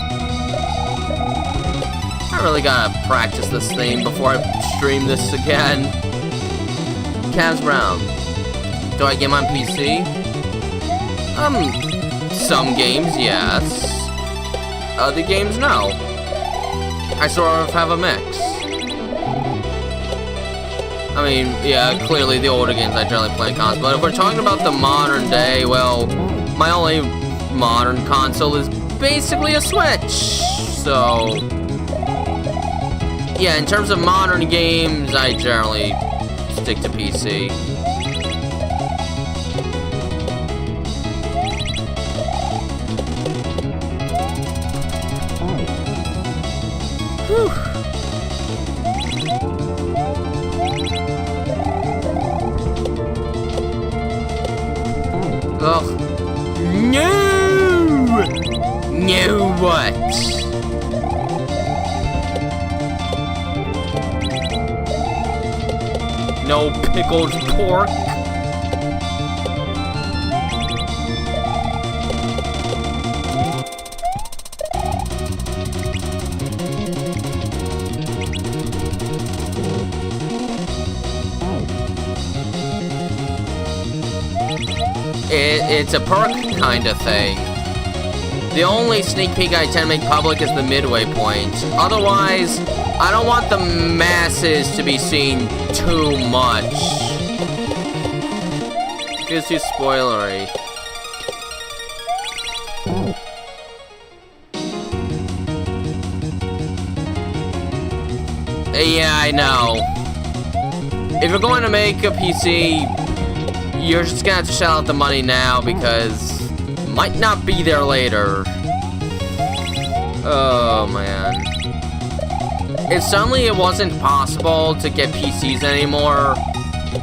I really gotta practice this theme before I stream this again. Cavs Brown. Do I get him on PC? Some games, yes. Other games, no. I sort of have a mix. I mean, yeah, clearly the older games I generally play on console, but if we're talking about the modern day, well, my only modern console is basically a Switch, so... Yeah, in terms of modern games, I generally stick to PC. Whew. Ugh. No! No what? No pickled pork? It's a perk kind of thing. The only sneak peek I tend to make public is the midway point. Otherwise, I don't want the masses to be seen too much. It feels too spoilery. Yeah, I know. If you're going to make a PC, you're just gonna have to shell out the money now because it might not be there later. Oh man. If suddenly it wasn't possible to get PCs anymore,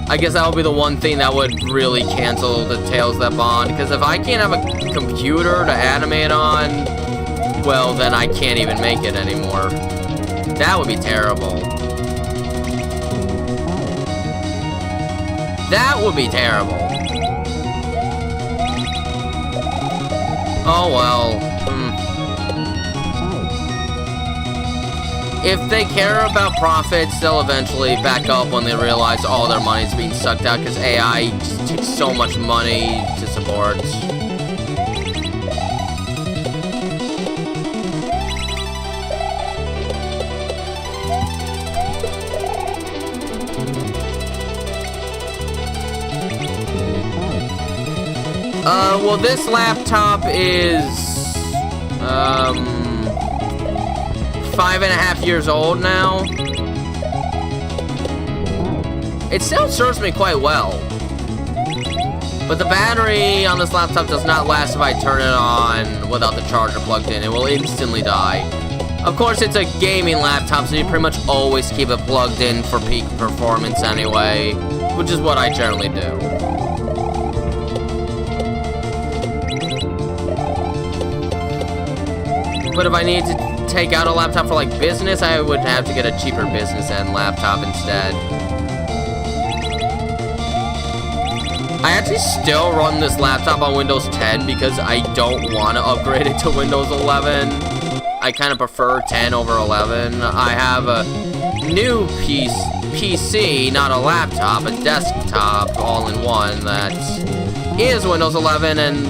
I guess that would be the one thing that would really cancel the Tales That Bond. Because if I can't have a computer to animate on, well then I can't even make it anymore. That would be terrible. That would be terrible. Oh well. If they care about profits, they'll eventually back up when they realize all their money's being sucked out because AI just takes so much money to support. Well, this laptop is, 5.5 years old now. It still serves me quite well. But the battery on this laptop does not last if I turn it on without the charger plugged in. It will instantly die. Of course, it's a gaming laptop, so you pretty much always keep it plugged in for peak performance anyway, which is what I generally do. But if I need to take out a laptop for like business, I would have to get a cheaper business end laptop instead. I actually still run this laptop on Windows 10 because I don't want to upgrade it to Windows 11. I kind of prefer 10 over 11. I have a new PC, not a laptop, a desktop all-in-one that is Windows 11, and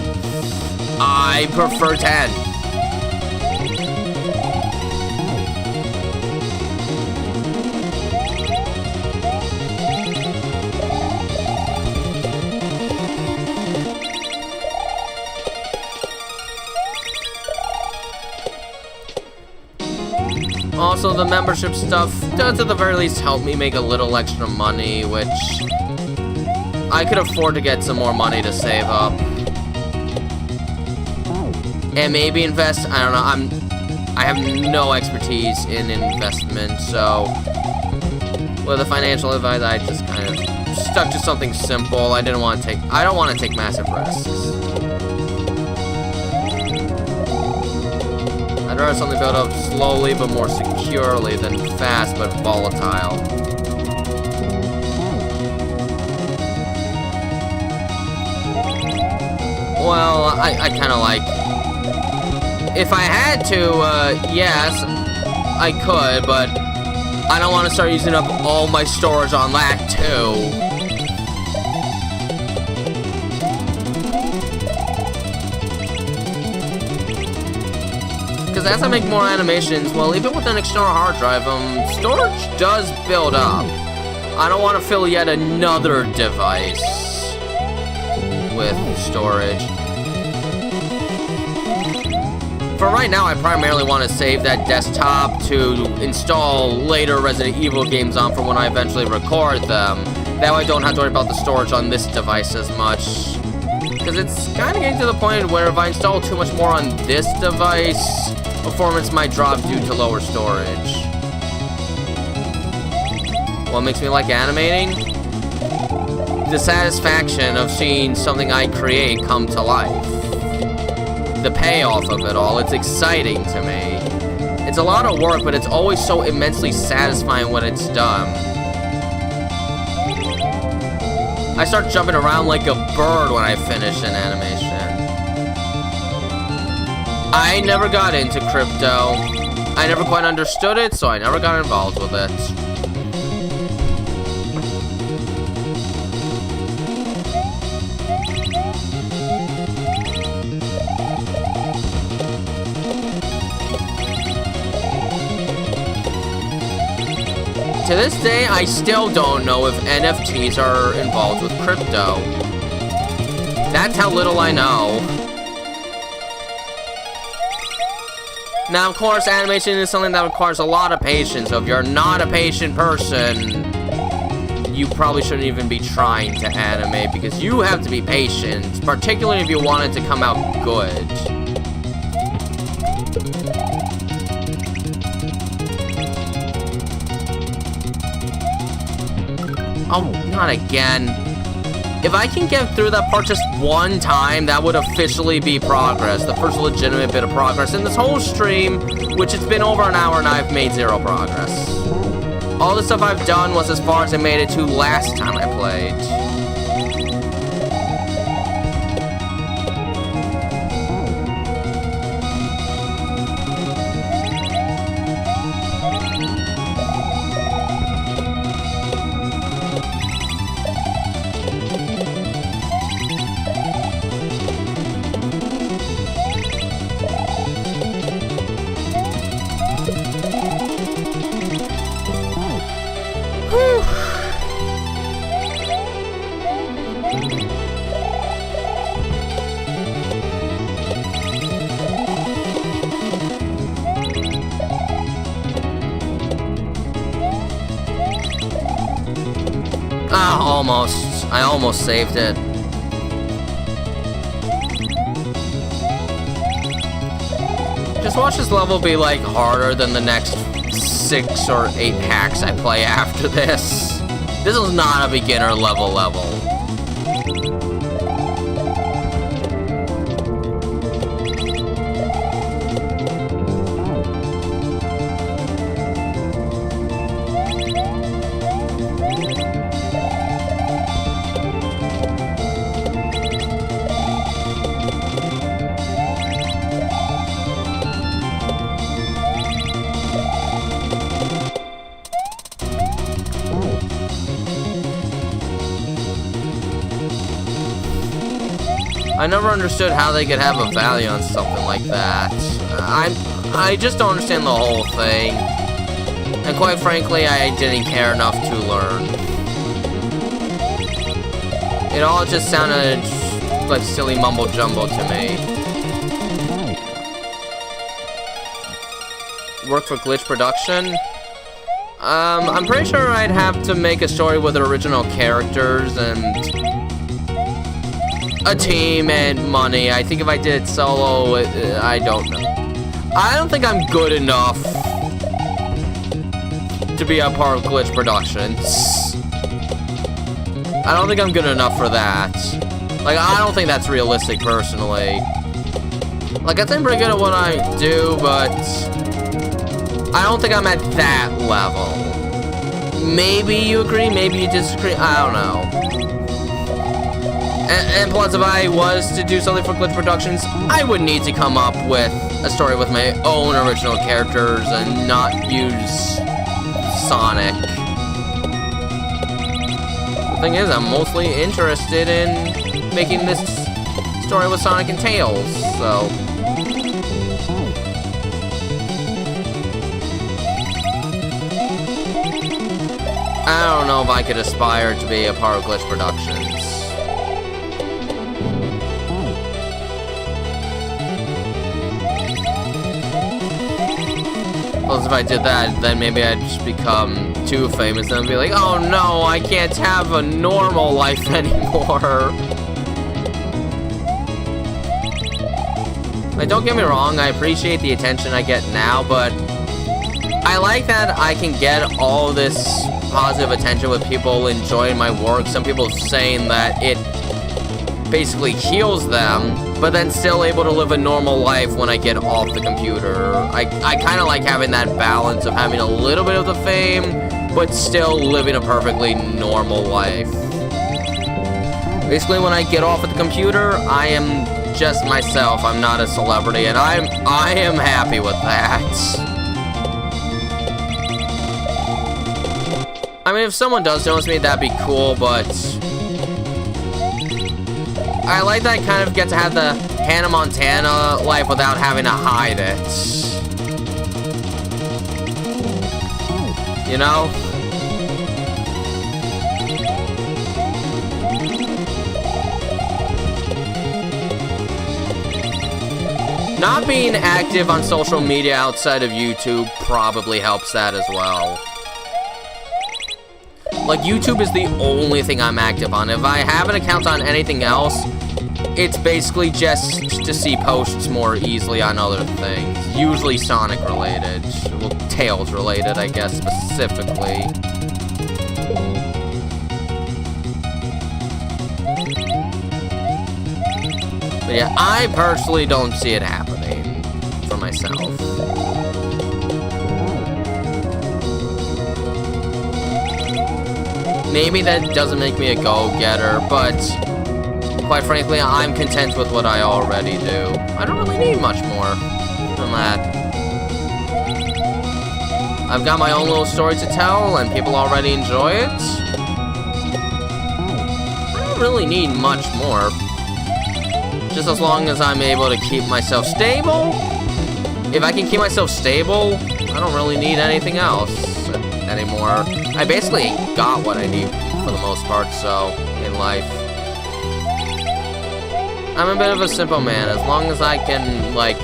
I prefer 10. also the membership stuff does at the very least help me make a little extra money, which I could afford to get some more money to save up. And maybe invest, I don't know, I have no expertise in investment, so with a financial advisor, I just kind of stuck to something simple. I don't want to take massive risks. I'd rather something built up slowly but more securely than fast but volatile. Well, I kind of like... If I had to, yes, I could, but I don't want to start using up all my storage on that, too. Because as I make more animations, well, even with an external hard drive, storage does build up. I don't want to fill yet another device with storage. For right now, I primarily want to save that desktop to install later Resident Evil games on for when I eventually record them. That way I don't have to worry about the storage on this device as much. Because it's kind of getting to the point where if I install too much more on this device, performance might drop due to lower storage. What makes me like animating? The satisfaction of seeing something I create come to life. The payoff of it all, it's exciting to me. It's a lot of work, but it's always so immensely satisfying when it's done. I start jumping around like a bird when I finish an animation. I never got into crypto. I never quite understood it, so I never got involved with it. To this day, I still don't know if NFTs are involved with crypto. That's how little I know. Now, of course, animation is something that requires a lot of patience, so if you're not a patient person, you probably shouldn't even be trying to animate, because you have to be patient, particularly if you want it to come out good. Oh, not again. If I can get through that part just one time, that would officially be progress. The first legitimate bit of progress in this whole stream, which it's been over an hour and I've made zero progress. All the stuff I've done was as far as I made it to last time I played. Almost. I almost saved it. Just watch this level be, like, harder than the next 6 or 8 hacks I play after this. This is not a beginner level. I never understood how they could have a value on something like that. I just don't understand the whole thing. And quite frankly, I didn't care enough to learn. It all just sounded like silly mumbo jumbo to me. work for Glitch Production. I'm pretty sure I'd have to make a story with original characters and a team and money. I think if I did it solo, I don't know. I don't think I'm good enough to be a part of Glitch Productions. I don't think I'm good enough for that. Like, I don't think that's realistic, personally. Like, I think I'm pretty good at what I do, but I don't think I'm at that level. Maybe you agree, maybe you disagree, I don't know. And plus, if I was to do something for Glitch Productions, I would need to come up with a story with my own original characters and not use Sonic. The thing is, I'm mostly interested in making this story with Sonic and Tails, so... I don't know if I could aspire to be a part of Glitch Productions. Plus, if I did that, then maybe I'd just become too famous and be like, oh no, I can't have a normal life anymore. Like, don't get me wrong, I appreciate the attention I get now, but I like that I can get all this positive attention with people enjoying my work. Some people saying that it basically heals them, but then still able to live a normal life when I get off the computer. I kind of like having that balance of having a little bit of the fame, but still living a perfectly normal life. Basically, when I get off of the computer, I am just myself. I'm not a celebrity, and I am happy with that. I mean, if someone does notice me, that'd be cool, but I like that I kind of get to have the Hannah Montana life without having to hide it. You know? Not being active on social media outside of YouTube probably helps that as well. Like, YouTube is the only thing I'm active on. If I have an account on anything else, it's basically just to see posts more easily on other things. Usually Sonic related. Well, Tails related, I guess, specifically. But yeah, I personally don't see it happening for myself. Maybe that doesn't make me a go-getter, but quite frankly, I'm content with what I already do. I don't really need much more than that. I've got my own little story to tell, and people already enjoy it. I don't really need much more. Just as long as I'm able to keep myself stable. If I can keep myself stable, I don't really need anything else anymore. I basically got what I need for the most part, so, in life. I'm a bit of a simple man. As long as I can, like,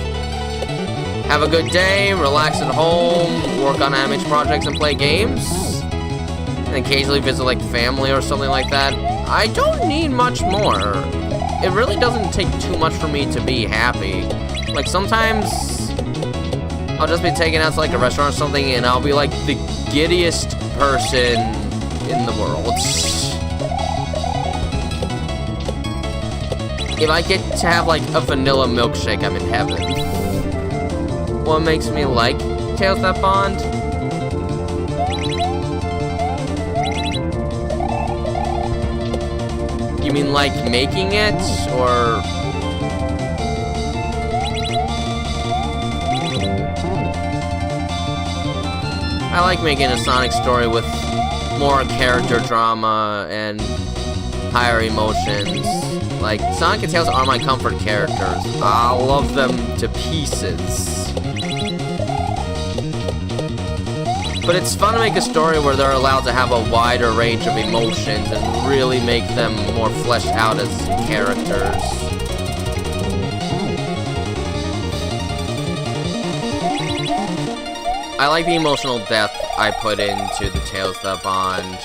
have a good day, relax at home, work on animation projects and play games, and occasionally visit, like, family or something like that, I don't need much more. It really doesn't take too much for me to be happy. Like, sometimes I'll just be taken out to, like, a restaurant or something, and I'll be, like, the giddiest person in the world. If I get to have, like, a vanilla milkshake, I'm in heaven. What makes me like Tails That Bond? You mean, like, making it, or... I like making a Sonic story with more character drama and higher emotions. Like, Sonic and Tails are my comfort characters. I love them to pieces. But it's fun to make a story where they're allowed to have a wider range of emotions and really make them more fleshed out as characters. I like the emotional depth I put into the Tales That Bond.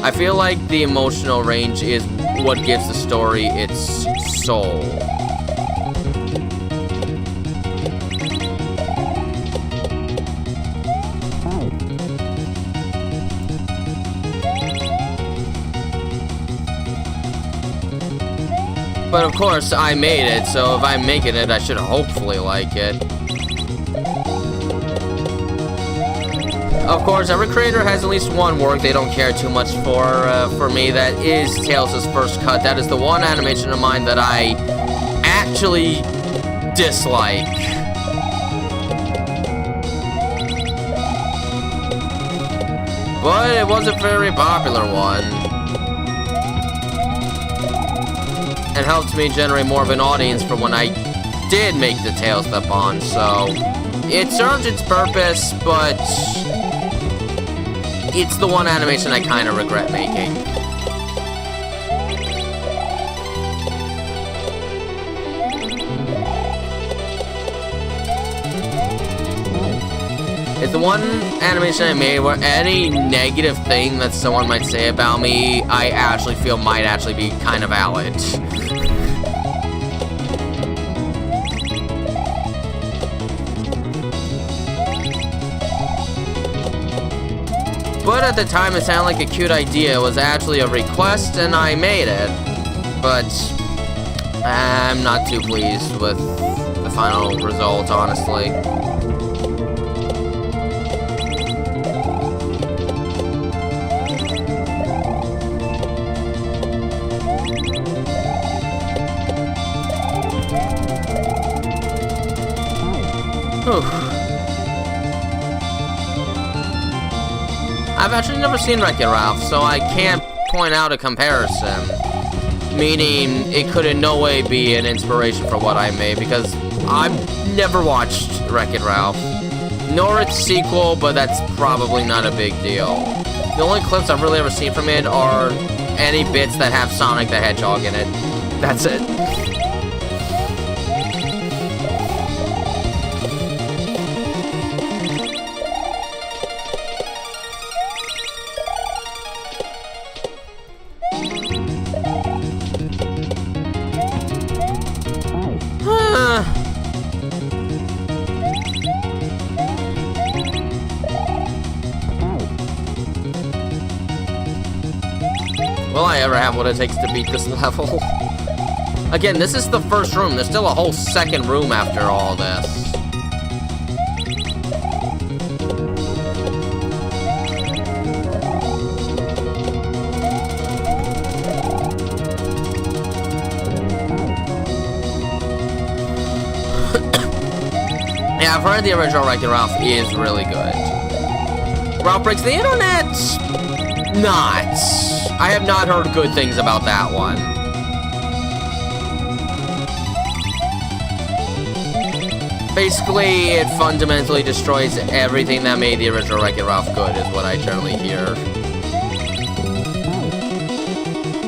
I feel like the emotional range is what gives the story its soul. But of course, I made it, so if I'm making it, I should hopefully like it. Of course, every creator has at least one work they don't care too much for me. That is Tails' first cut. That is the one animation of mine that I actually dislike. But it was a very popular one. It helped me generate more of an audience for when I did make the Tales That Bond, so it served its purpose, but it's the one animation I kind of regret making. It's the one animation I made where any negative thing that someone might say about me, I actually feel might actually be kind of valid. But at the time, it sounded like a cute idea. It was actually a request, and I made it. But I'm not too pleased with the final result, honestly. I've actually never seen Wreck-It Ralph, so I can't point out a comparison. Meaning, it could in no way be an inspiration for what I made, because I've never watched Wreck-It Ralph. Nor its sequel, but that's probably not a big deal. The only clips I've really ever seen from it are any bits that have Sonic the Hedgehog in it. That's it. Will I ever have what it takes to beat this level? Again, this is the first room. There's still a whole second room after all this. Yeah, I've heard the original Wreck-It Ralph is really good. Ralph Breaks the Internet? Not. I have not heard good things about that one. Basically, it fundamentally destroys everything that made the original Wreck-It Ralph good, is what I generally hear.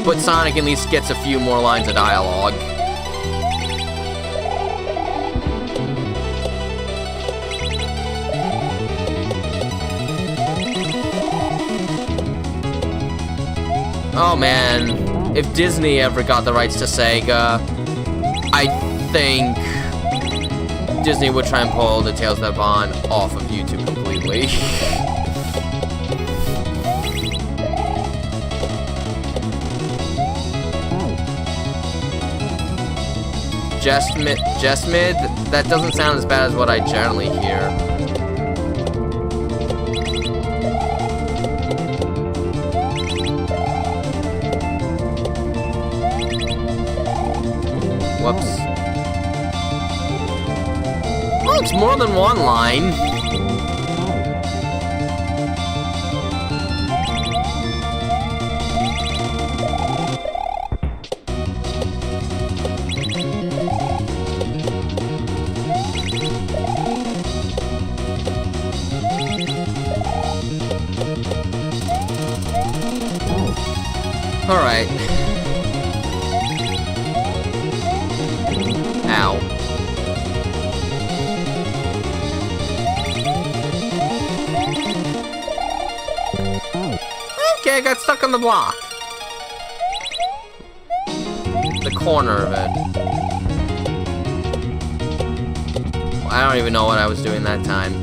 But Sonic at least gets a few more lines of dialogue. Oh man, if Disney ever got the rights to Sega, I think Disney would try and pull the Tales That Bond off of YouTube completely. Just mid? That doesn't sound as bad as what I generally hear. Whoops. Oh, it's more than one line. All right. Ow. okay, I got stuck on the block. The corner of it. I don't even know what I was doing that time.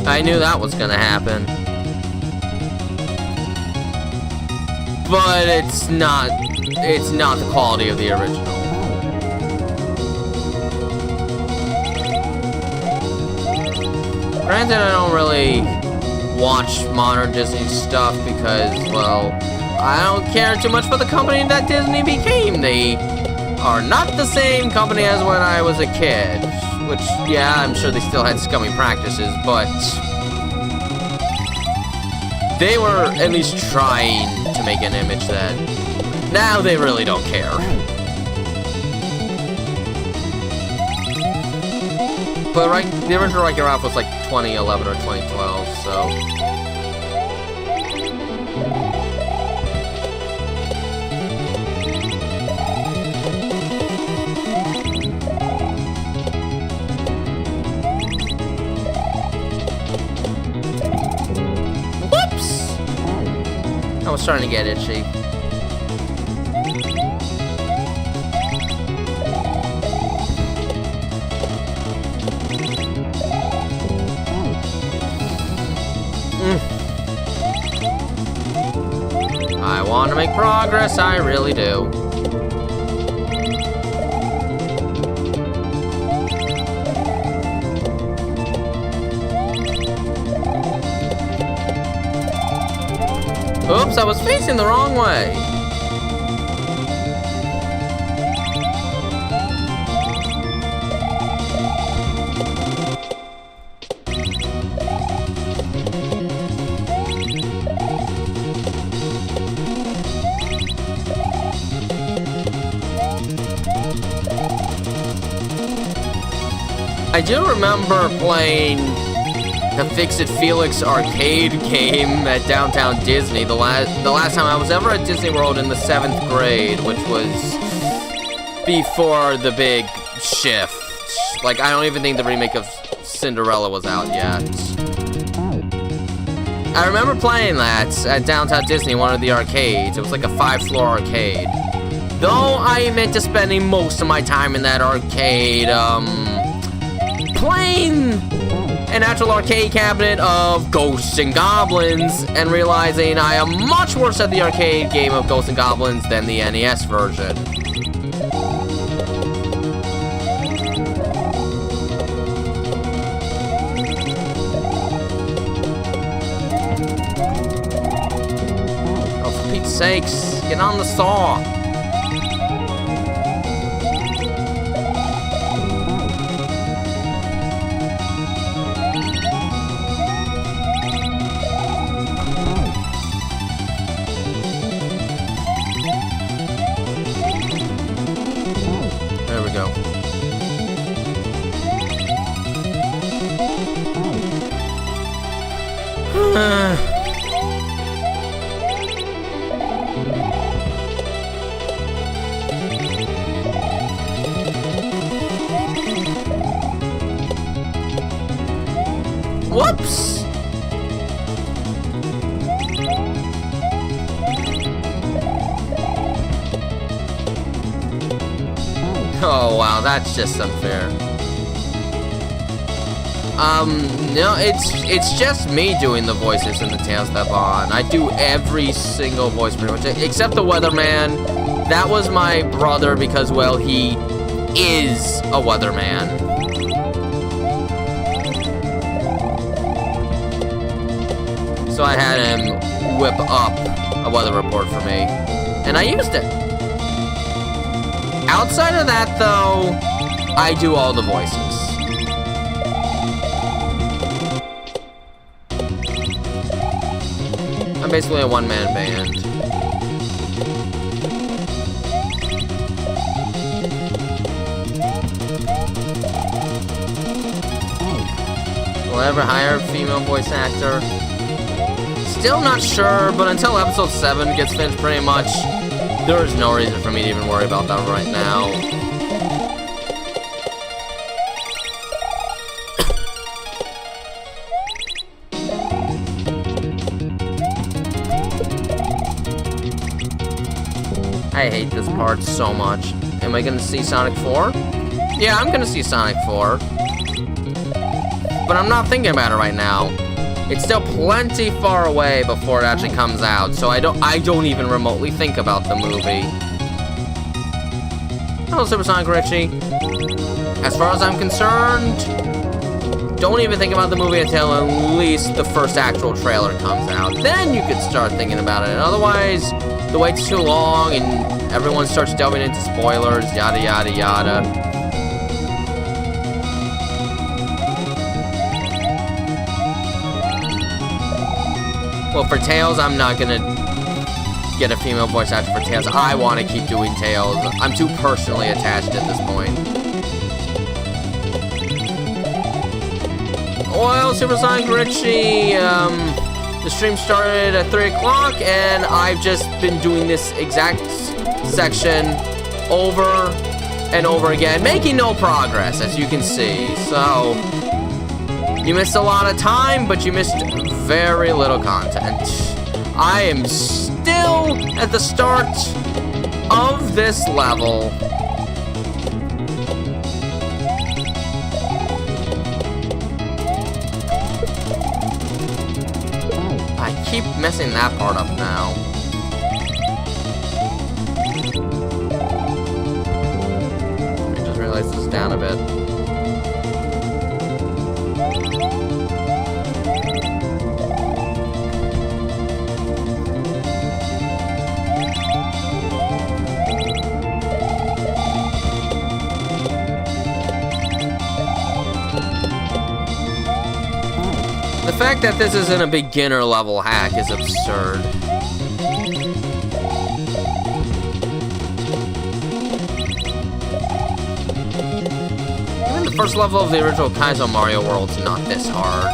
I knew that was gonna happen. But it's not the quality of the original. Granted, I don't really watch modern Disney stuff because, well, I don't care too much for the company that Disney became. They are not the same company as when I was a kid. Which, yeah, I'm sure they still had scummy practices, but they were at least trying to make an image that now they really don't care. But the original Wreck-It Ralph was like 2011 or 2012, so. I was starting to get itchy. I want to make progress, I really do. Oops, I was facing the wrong way. I do remember playing the Fix-It Felix arcade game at Downtown Disney the last time I was ever at Disney World in the 7th grade, which was before the big shift. Like, I don't even think the remake of Cinderella was out yet. I remember playing that at Downtown Disney, one of the arcades. It was like a 5-floor arcade. Though I admit to spending most of my time in that arcade, playing an actual arcade cabinet of Ghosts and Goblins and realizing I am much worse at the arcade game of Ghosts and Goblins than the NES version. Oh, for Pete's sakes, get on the saw. Whoops! Oh wow, that's just unfair. No, it's just me doing the voices in the Tails Step On. I do every single voice pretty much, except the Weatherman. That was my brother because, well, he is a weatherman. So I had him whip up a weather report for me, and I used it. Outside of that, though, I do all the voices. I'm basically a one-man band. Will I ever hire a female voice actor? Still not sure, but until episode 7 gets finished pretty much, there is no reason for me to even worry about that right now. I hate this part so much. Am I gonna see Sonic 4? Yeah, I'm gonna see Sonic 4. But I'm not thinking about it right now. It's still plenty far away before it actually comes out, so I don't even remotely think about the movie. Hello, Supersonic Richie. As far as I'm concerned, don't even think about the movie until at least the first actual trailer comes out. Then you could start thinking about it. Otherwise, the wait's too long and everyone starts delving into spoilers, yada yada yada. Well, for Tails, I'm not gonna get a female voice actor for Tails. I want to keep doing Tails. I'm too personally attached at this point. Well, Supersonic Richie, the stream started at 3 o'clock, and I've just been doing this exact section over and over again, making no progress, as you can see. So, you missed a lot of time, but you missed very little content. I am still at the start of this level. I keep messing that part up now. I just realized this is down a bit. The fact that this isn't a beginner level hack is absurd. Even the first level of the original Kaizo Mario World's not this hard.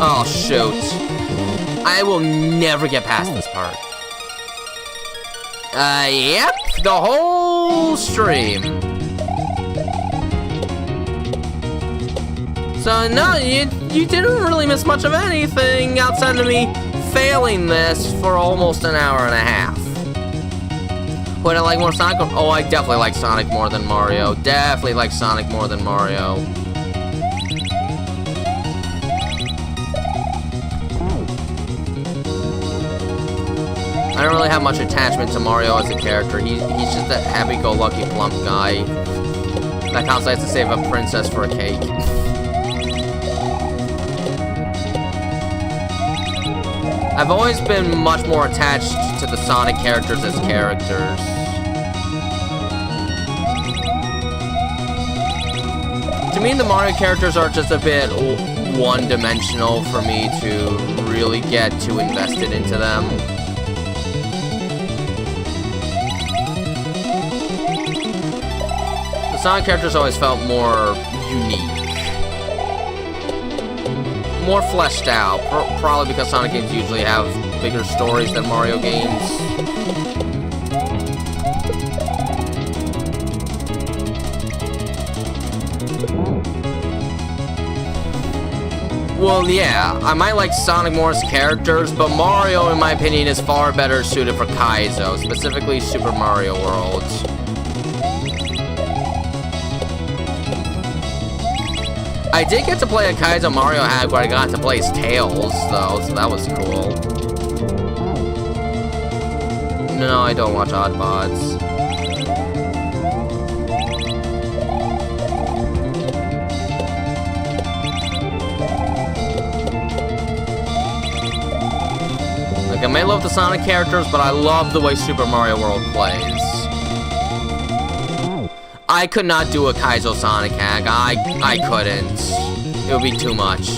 Oh shoot. I will never get past this part. Yep, the whole stream. So, no, you didn't really miss much of anything outside of me failing this for almost an hour and a half. Would I like more Sonic? Oh, I definitely like Sonic more than Mario. Definitely like Sonic more than Mario. I don't really have much attachment to Mario as a character. He's just a happy-go-lucky plump guy that constantly has to save a princess for a cake. I've always been much more attached to the Sonic characters as characters. To me, the Mario characters are just a bit one-dimensional for me to really get too invested into them. The Sonic characters always felt more unique. More fleshed out. Probably because Sonic games usually have bigger stories than Mario games. Well, yeah, I might like Sonic more as characters, but Mario, in my opinion, is far better suited for Kaizo, specifically Super Mario World. I did get to play a Kaizo Mario hack where I got to play as Tails, though, so that was cool. No, I don't watch Oddbods. Like, I may love the Sonic characters, but I love the way Super Mario World plays. I could not do a Kaizo Sonic hack. I couldn't. It would be too much.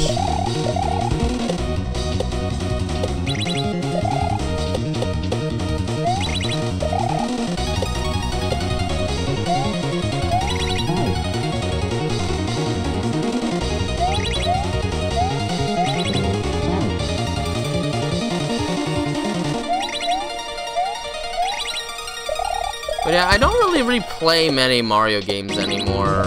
But yeah, I don't really replay many Mario games anymore.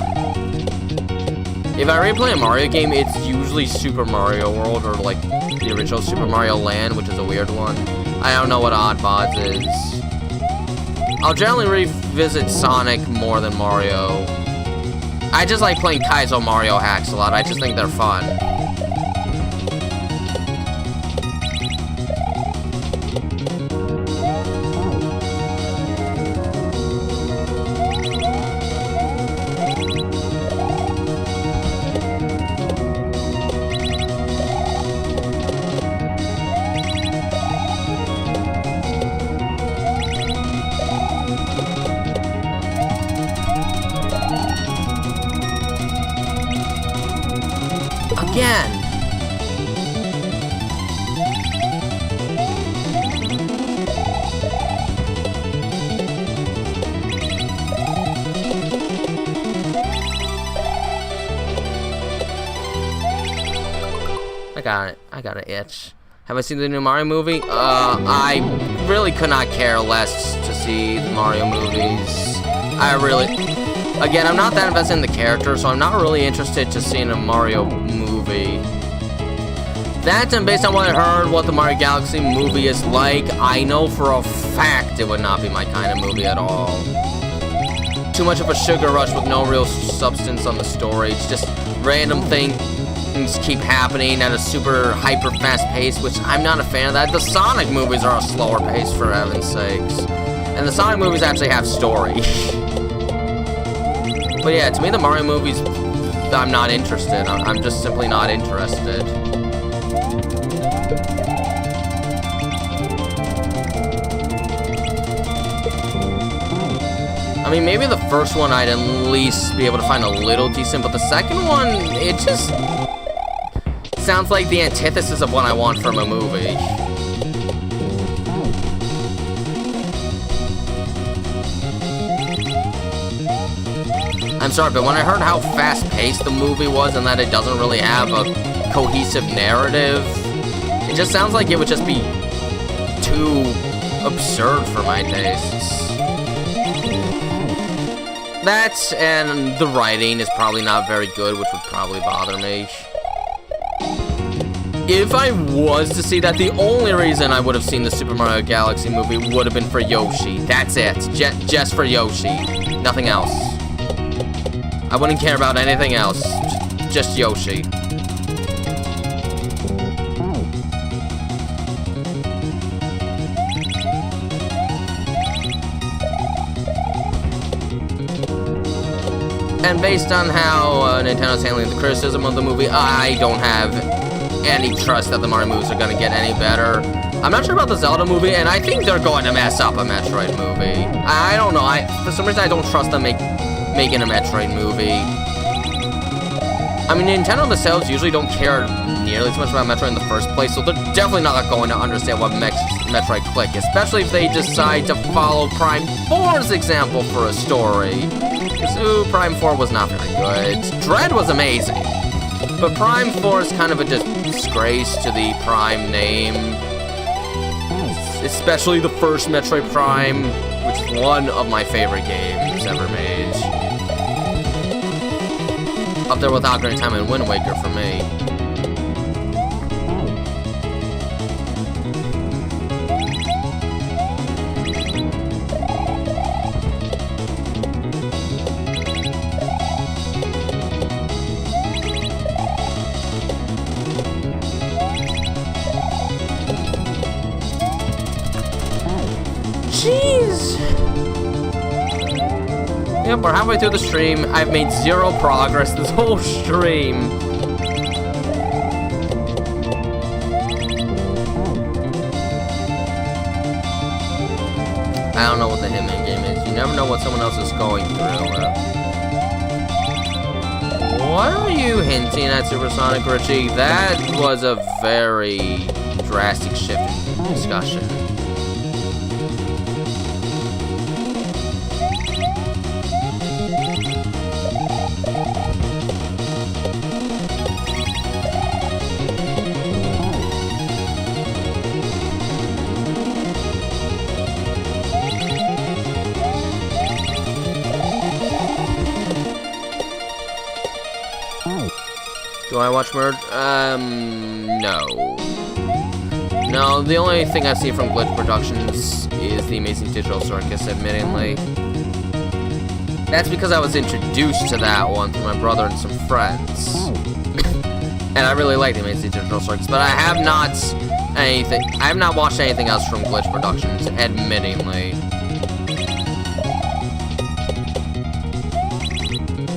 If I replay a Mario game, it's usually Super Mario World or like the original Super Mario Land, which is a weird one. I don't know what Oddbods is. I'll generally revisit Sonic more than Mario. I just like playing Kaizo Mario hacks a lot. I just think they're fun. Again. I got an itch. Have I seen the new Mario movie? I really could not care less to see the Mario movies. Again, I'm not that invested in the character, so I'm not really interested to see a Mario movie. That, and based on what I heard, what the Mario Galaxy movie is like, I know for a fact it would not be my kind of movie at all. Too much of a sugar rush with no real substance on the story. It's just random things keep happening at a super hyper fast pace, which I'm not a fan of that. The Sonic movies are a slower pace, for heaven's sakes. And the Sonic movies actually have story. But yeah, to me the Mario movies, I'm not interested. I'm just simply not interested. I mean, maybe the first one I'd at least be able to find a little decent, but the second one, it just sounds like the antithesis of what I want from a movie. I'm sorry, but when I heard how fast-paced the movie was and that it doesn't really have a cohesive narrative, it just sounds like it would just be too absurd for my tastes. That, and the writing is probably not very good, which would probably bother me. If I was to see that, the only reason I would have seen the Super Mario Galaxy movie would have been for Yoshi. That's it. Just for Yoshi. Nothing else. I wouldn't care about anything else. Just Yoshi. And based on how Nintendo's handling the criticism of the movie, I don't have any trust that the Mario movies are gonna get any better. I'm not sure about the Zelda movie, and I think they're going to mess up a Metroid movie. I don't know. For some reason, I don't trust them making a Metroid movie. I mean, Nintendo themselves usually don't care nearly as much about Metroid in the first place, so they're definitely not going to understand what makes Metroid click, especially if they decide to follow Prime 4's example for a story. Because, Prime 4 was not very good. Dread was amazing. But Prime 4 is kind of a disgrace to the Prime name. Especially the first Metroid Prime, which is one of my favorite games ever made. Up there with Ocarina of Time and Wind Waker for me. Jeez! Yep, we're halfway through the stream. I've made zero progress this whole stream. I don't know what the Hitman game is. You never know what someone else is going through. What are you hinting at, Supersonic Richie? That was a very drastic shift in discussion. Do I watch Merge? No. No, the only thing I've seen from Glitch Productions is The Amazing Digital Circus, admittingly. That's because I was introduced to that one through my brother and some friends. And I really like The Amazing Digital Circus, but I have not watched anything else from Glitch Productions, admittingly.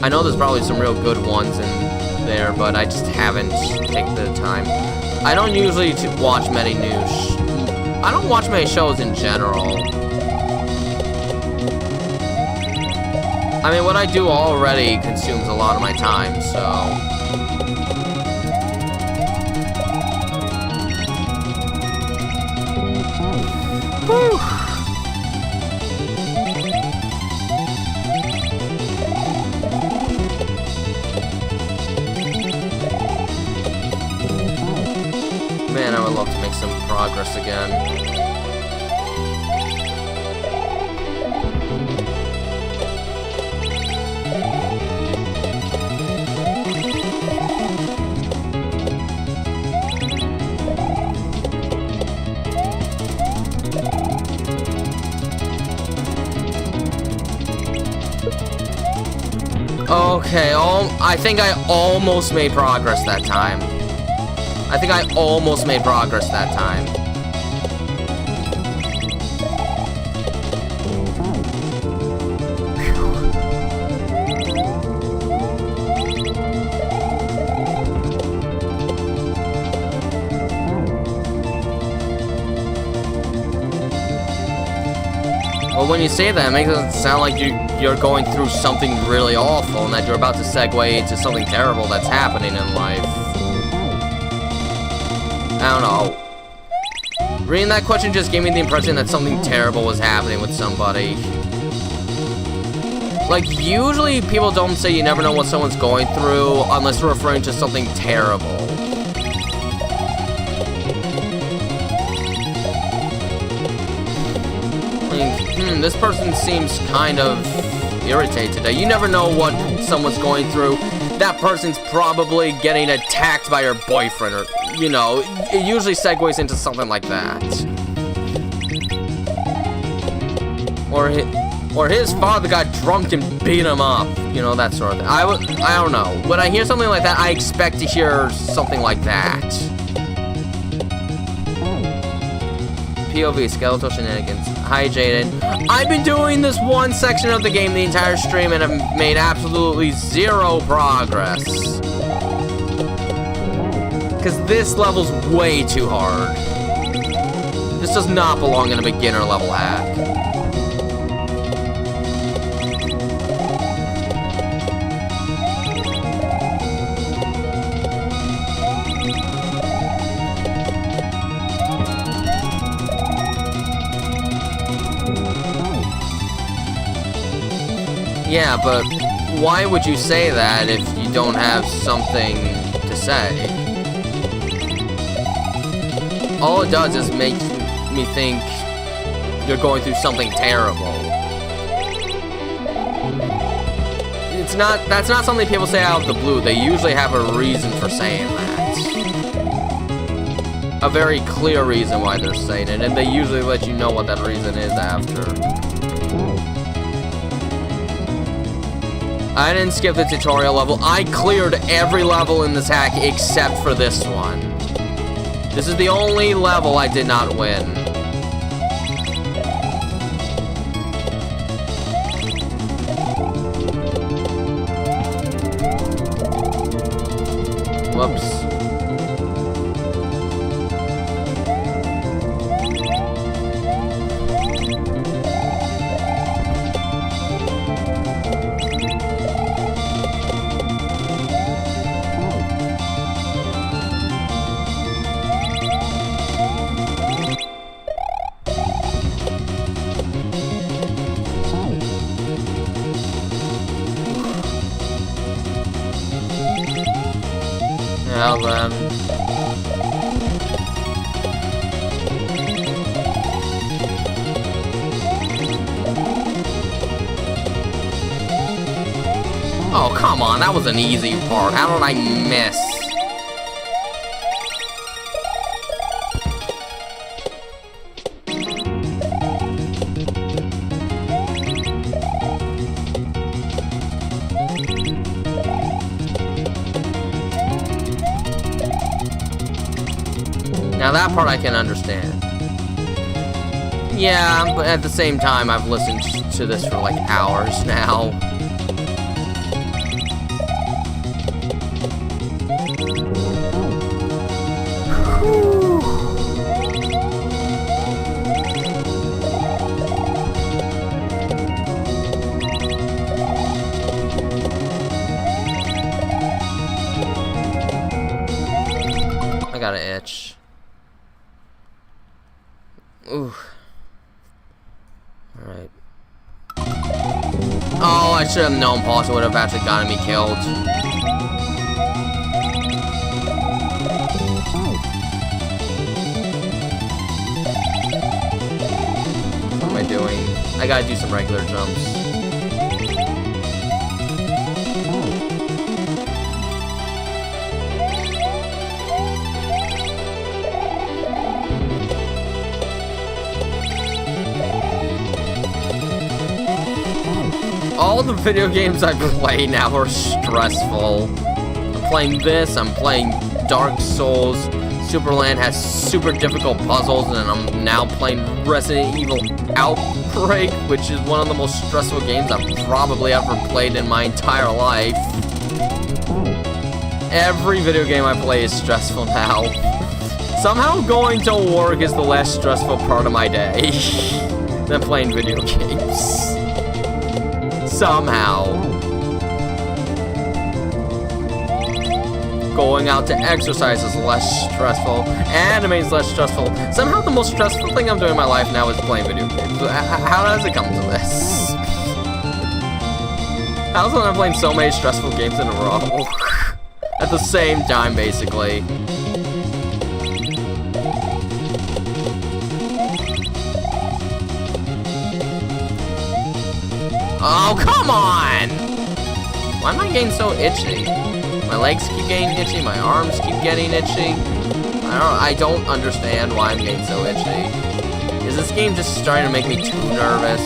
I know there's probably some real good ones in there, but I just haven't taken the time. I don't usually watch many I don't watch many shows in general. I mean, what I do already consumes a lot of my time, so... Whew. Man, I would love to make some progress again. Okay, I think I almost made progress that time. Well, when you say that, it makes it sound like you're going through something really awful and that you're about to segue into something terrible that's happening in life. I don't know. Reading that question just gave me the impression that something terrible was happening with somebody. Like, usually people don't say you never know what someone's going through unless they're referring to something terrible. This person seems kind of irritated today. You never know what someone's going through. That person's probably getting attacked by her boyfriend, or, you know, it usually segues into something like that. Or his father got drunk and beat him up, you know, that sort of thing. I don't know. When I hear something like that, I expect to hear something like that. POV, skeletal shenanigans. Hi, Jaden. I've been doing this one section of the game the entire stream and have made absolutely zero progress. Because this level's way too hard. This does not belong in a beginner level hack. Yeah, but why would you say that if you don't have something to say? All it does is make me think you're going through something terrible. That's not something people say out of the blue. They usually have a reason for saying that. A very clear reason why they're saying it, and they usually let you know what that reason is after. I didn't skip the tutorial level. I cleared every level in this hack except for this one. This is the only level I did not win. Whoops. Well then. Oh, come on, that was an easy part. How did I miss? that part I can understand. Yeah, but at the same time, I've listened to this for like hours now. I got an itch. Ooh. Alright. Oh, I should have known Pulse would have actually gotten me killed. What am I doing? I gotta do some regular jumps. All the video games I play now are stressful. I'm playing this, I'm playing Dark Souls. Superland has super difficult puzzles, and I'm now playing Resident Evil Outbreak, which is one of the most stressful games I've probably ever played in my entire life. Every video game I play is stressful now. Somehow going to work is the less stressful part of my day than playing video games. Somehow. Going out to exercise is less stressful. Anime is less stressful. Somehow the most stressful thing I'm doing in my life now is playing video games. How does it come to this? How's it I'm playing so many stressful games in a row? At the same time, basically. Oh, come on! Why am I getting so itchy? My legs keep getting itchy, my arms keep getting itchy. I don't understand why I'm getting so itchy. Is this game just starting to make me too nervous?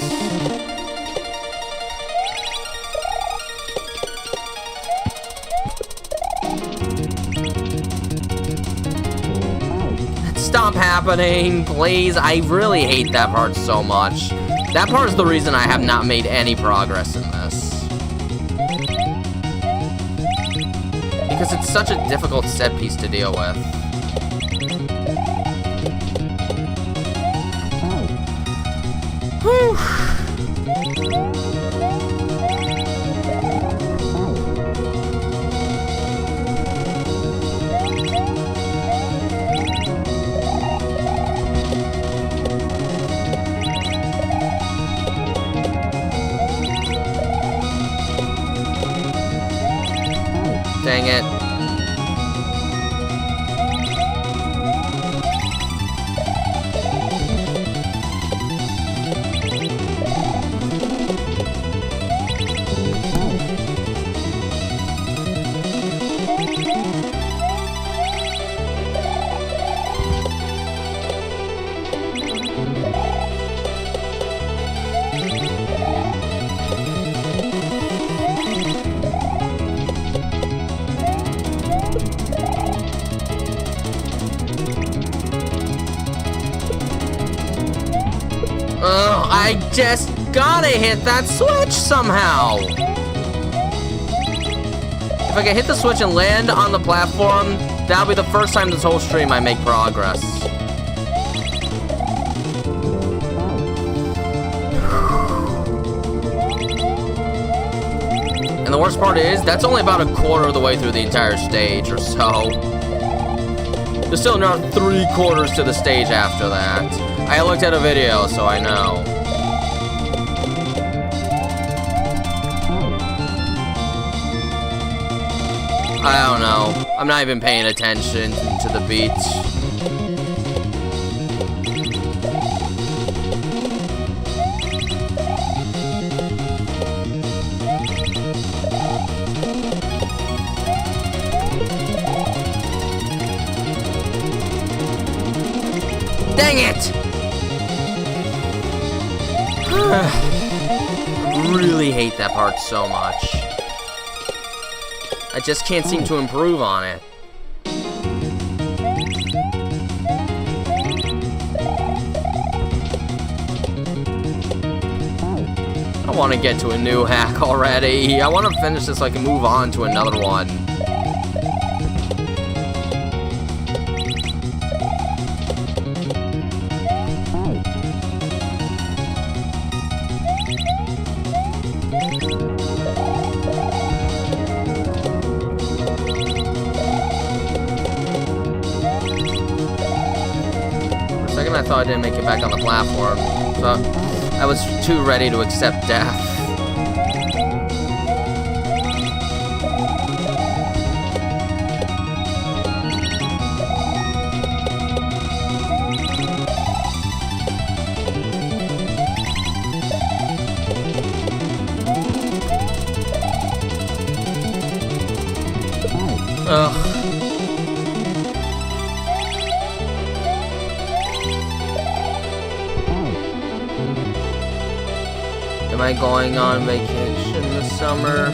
Stop happening, please. I really hate that part so much. That part is the reason I have not made any progress in this. Because it's such a difficult set piece to deal with. Whew. Dang it. Ugh, I just gotta hit that switch somehow! If I can hit the switch and land on the platform, that'll be the first time this whole stream I make progress. And the worst part is, that's only about a quarter of the way through the entire stage or so. There's still another 3/4 to the stage after that. I looked at a video, so I know. I don't know. I'm not even paying attention to the beat. Dang it! I really hate that part so much. I just can't seem to improve on it. want to get to a new hack already. I want to finish this so I can move on to another one. I thought I didn't make it back on the platform, so I was too ready to accept death. Ugh. Am I going on vacation this summer?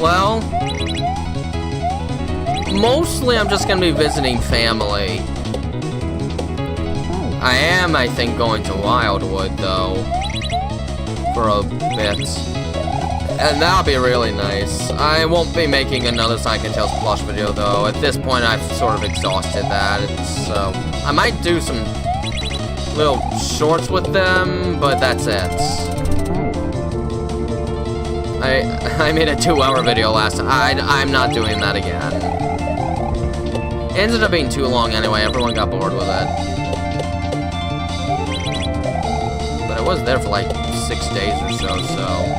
Well, mostly I'm just gonna be visiting family. I am, I think, going to Wildwood, though, for a bit. And that'll be really nice. I won't be making another Sonic & Tails plush video, though. At this point, I've sort of exhausted that. So I might do some little shorts with them, but that's it. I made a 2-hour video last time. I'm not doing that again. It ended up being too long anyway. Everyone got bored with it. But I was there for like 6 days or so.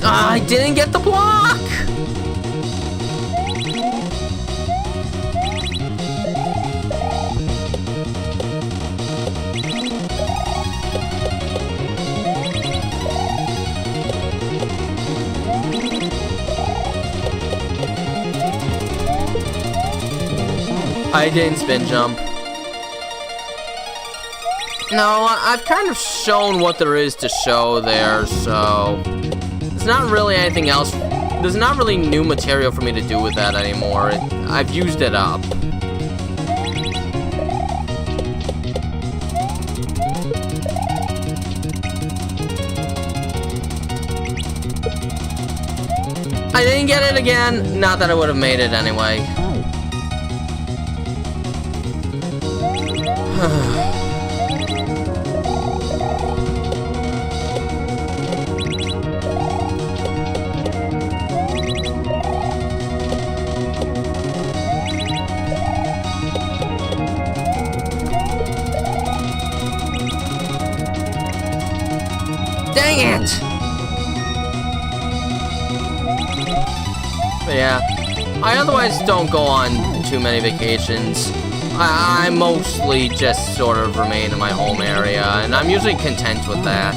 I didn't get the block! I didn't spin jump. No, I've kind of shown what there is to show there, so there's not really anything else. There's not really new material for me to do with that anymore. I've used it up. I didn't get it again. Not that I would have made it anyway. Dang it! But yeah, I otherwise don't go on too many vacations. I mostly just sort of remain in my home area, and I'm usually content with that.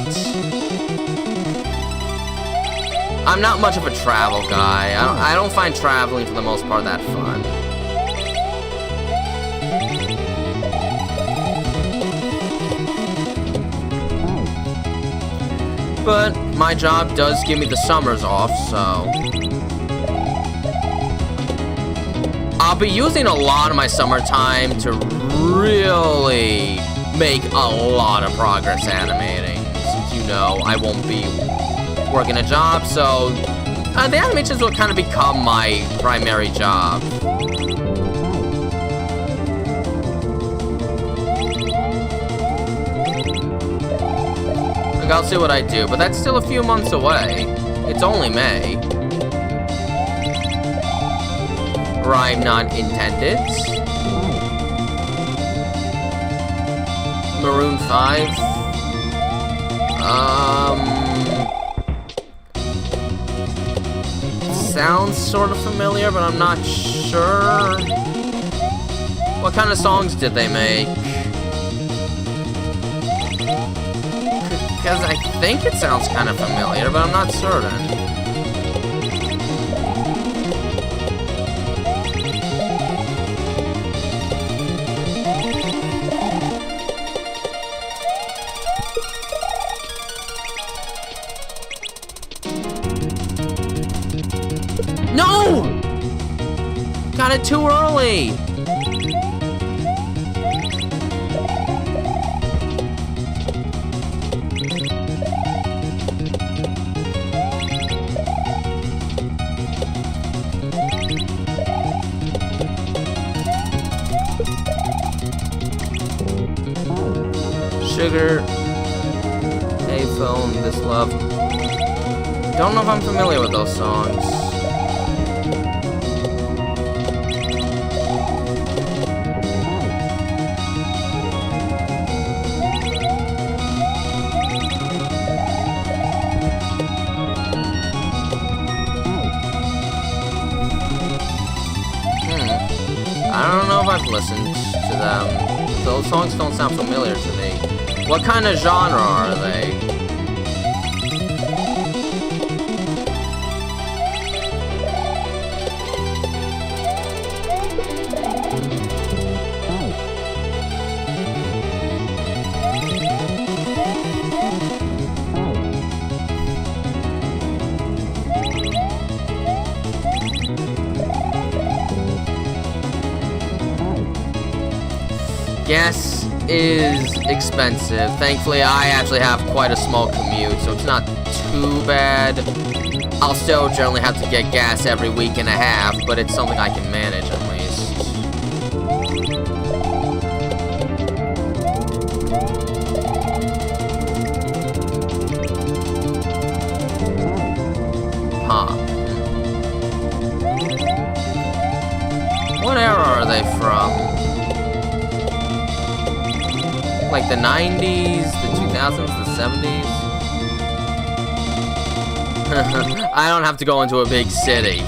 I'm not much of a travel guy. I don't find traveling for the most part that fun. But my job does give me the summers off, so I'll be using a lot of my summertime to really make a lot of progress animating. Since you know I won't be working a job, so the animations will kind of become my primary job. I'll see what I do, but that's still a few months away. It's only May. Rhyme not intended. Maroon 5. Sounds sort of familiar, but I'm not sure. What kind of songs did they make? Because I think it sounds kind of familiar, but I'm not certain. No! Got it too early. Sugar, payphone, this love. Don't know if I'm familiar with those songs. I don't know if I've listened to them. Those songs don't sound familiar to me. What kind of genre are they? Gas is expensive. Thankfully, I actually have quite a small commute, so it's not too bad. I'll still generally have to get gas every week and a half, but it's something I can manage at least. Huh. What era are they from? Like the 90s, the 2000s, the 70s? I don't have to go into a big city.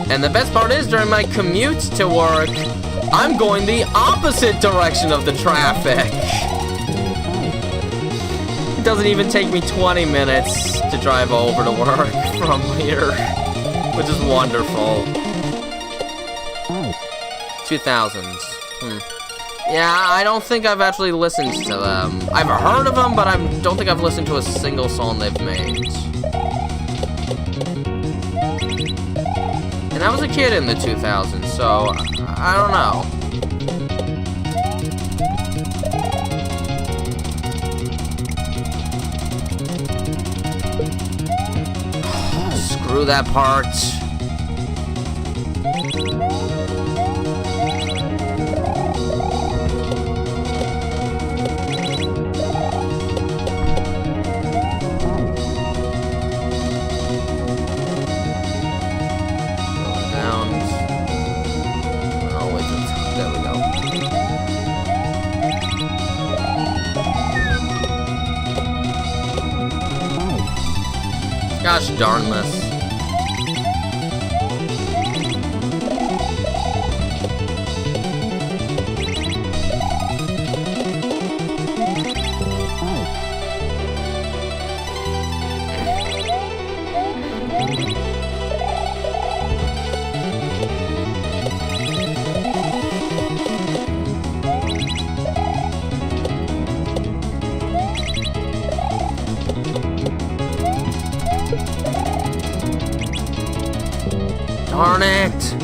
And the best part is, during my commute to work, I'm going the opposite direction of the traffic. It doesn't even take me 20 minutes to drive over to work from here. Which is wonderful. 2000s. Yeah, I don't think I've actually listened to them. I've heard of them, but I don't think I've listened to a single song they've made. And I was a kid in the 2000s, so I don't know. Screw that part. Down. Oh, wait, there we go. Gosh darn this. Darn it!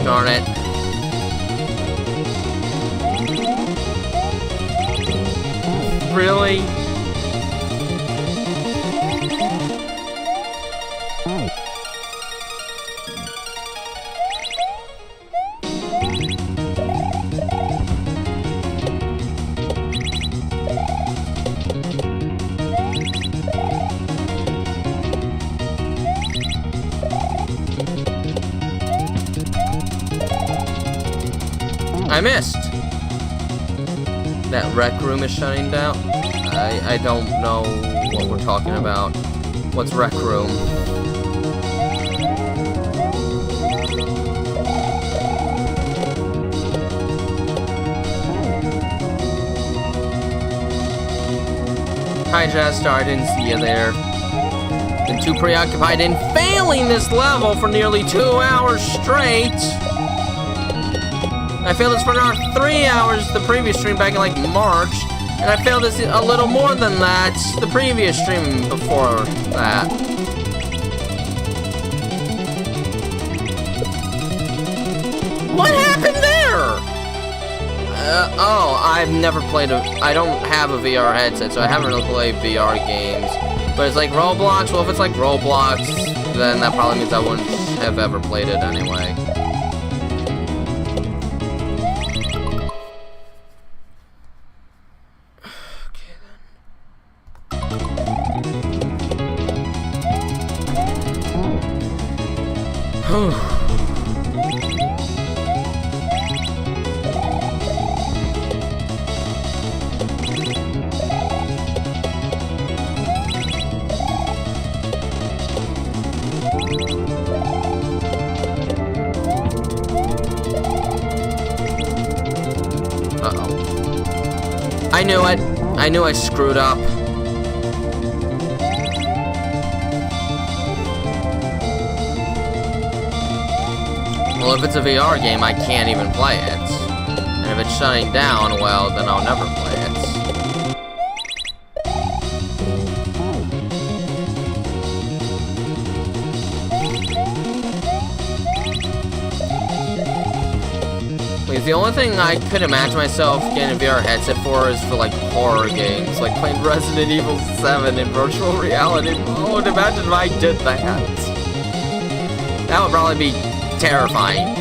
Darn it. Really? I missed. That rec room is shutting down. I don't know what we're talking about. What's rec room? Hi, Jastar, I didn't see you there. Been too preoccupied in failing this level for nearly 2 hours straight. I failed this for another 3 hours the previous stream back in like March, and I failed this a little more than that the previous stream before that. What happened there? Oh, I've never played I don't have a VR headset, so I haven't really played VR games. But it's like Roblox. Well, if it's like Roblox, then that probably means I wouldn't have ever played it anyway. Okay, then. I knew it. I knew I screwed up. Well, if it's a VR game, I can't even play it. And if it's shutting down, well, then I'll never play it. The only thing I could imagine myself getting a VR headset for is for like horror games, like playing Resident Evil 7 in virtual reality mode. Imagine if I did that. That would probably be terrifying.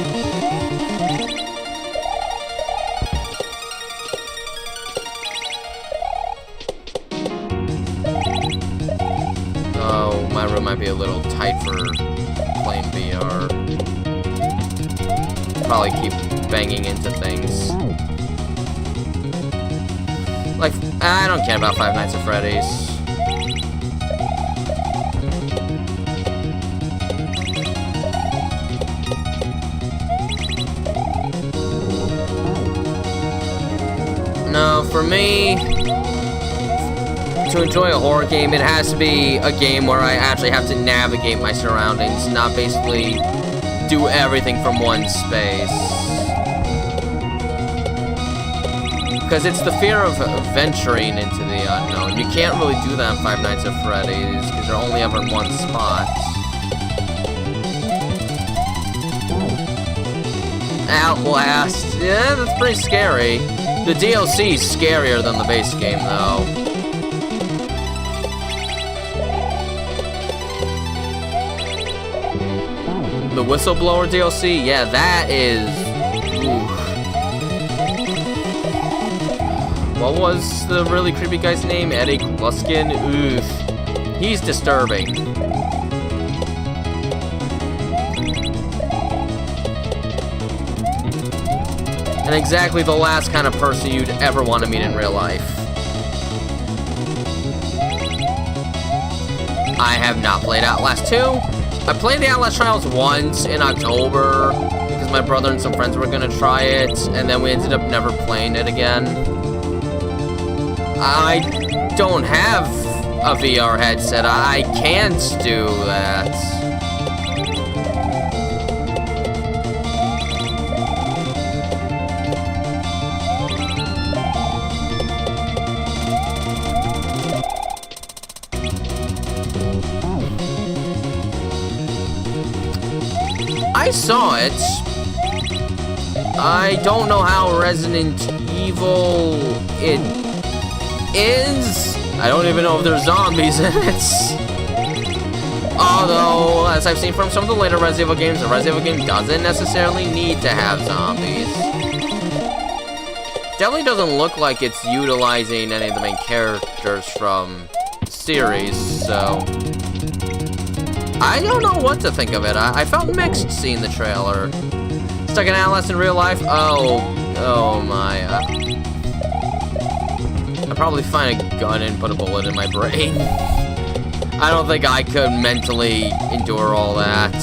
Oh, my room might be a little tight for playing VR. Probably keep banging into things. Like, I don't care about Five Nights at Freddy's. No, for me, to enjoy a horror game, it has to be a game where I actually have to navigate my surroundings, not basically do everything from one space. Because it's the fear of venturing into the unknown. You can't really do that in Five Nights at Freddy's, because you're only ever in one spot. Outlast. Yeah, that's pretty scary. The DLC is scarier than the base game, though. The Whistleblower DLC? Yeah, that is... Oof. What was the really creepy guy's name? Eddie Gluskin? Oof. He's disturbing. And exactly the last kind of person you'd ever want to meet in real life. I have not played Outlast 2. I played the Outlast Trials once in October because my brother and some friends were going to try it, and then we ended up never playing it again. I don't have a VR headset. I can't do that. I saw it. I don't know how Resident Evil it is. I don't even know if there's zombies in it. Although, as I've seen from some of the later Resident Evil games, the Resident Evil game doesn't necessarily need to have zombies. Definitely doesn't look like it's utilizing any of the main characters from the series, so... I don't know what to think of it. I felt mixed seeing the trailer. Stuck in Outlast in real life? Oh, Oh my. I'd probably find a gun and put a bullet in my brain. I don't think I could mentally endure all that.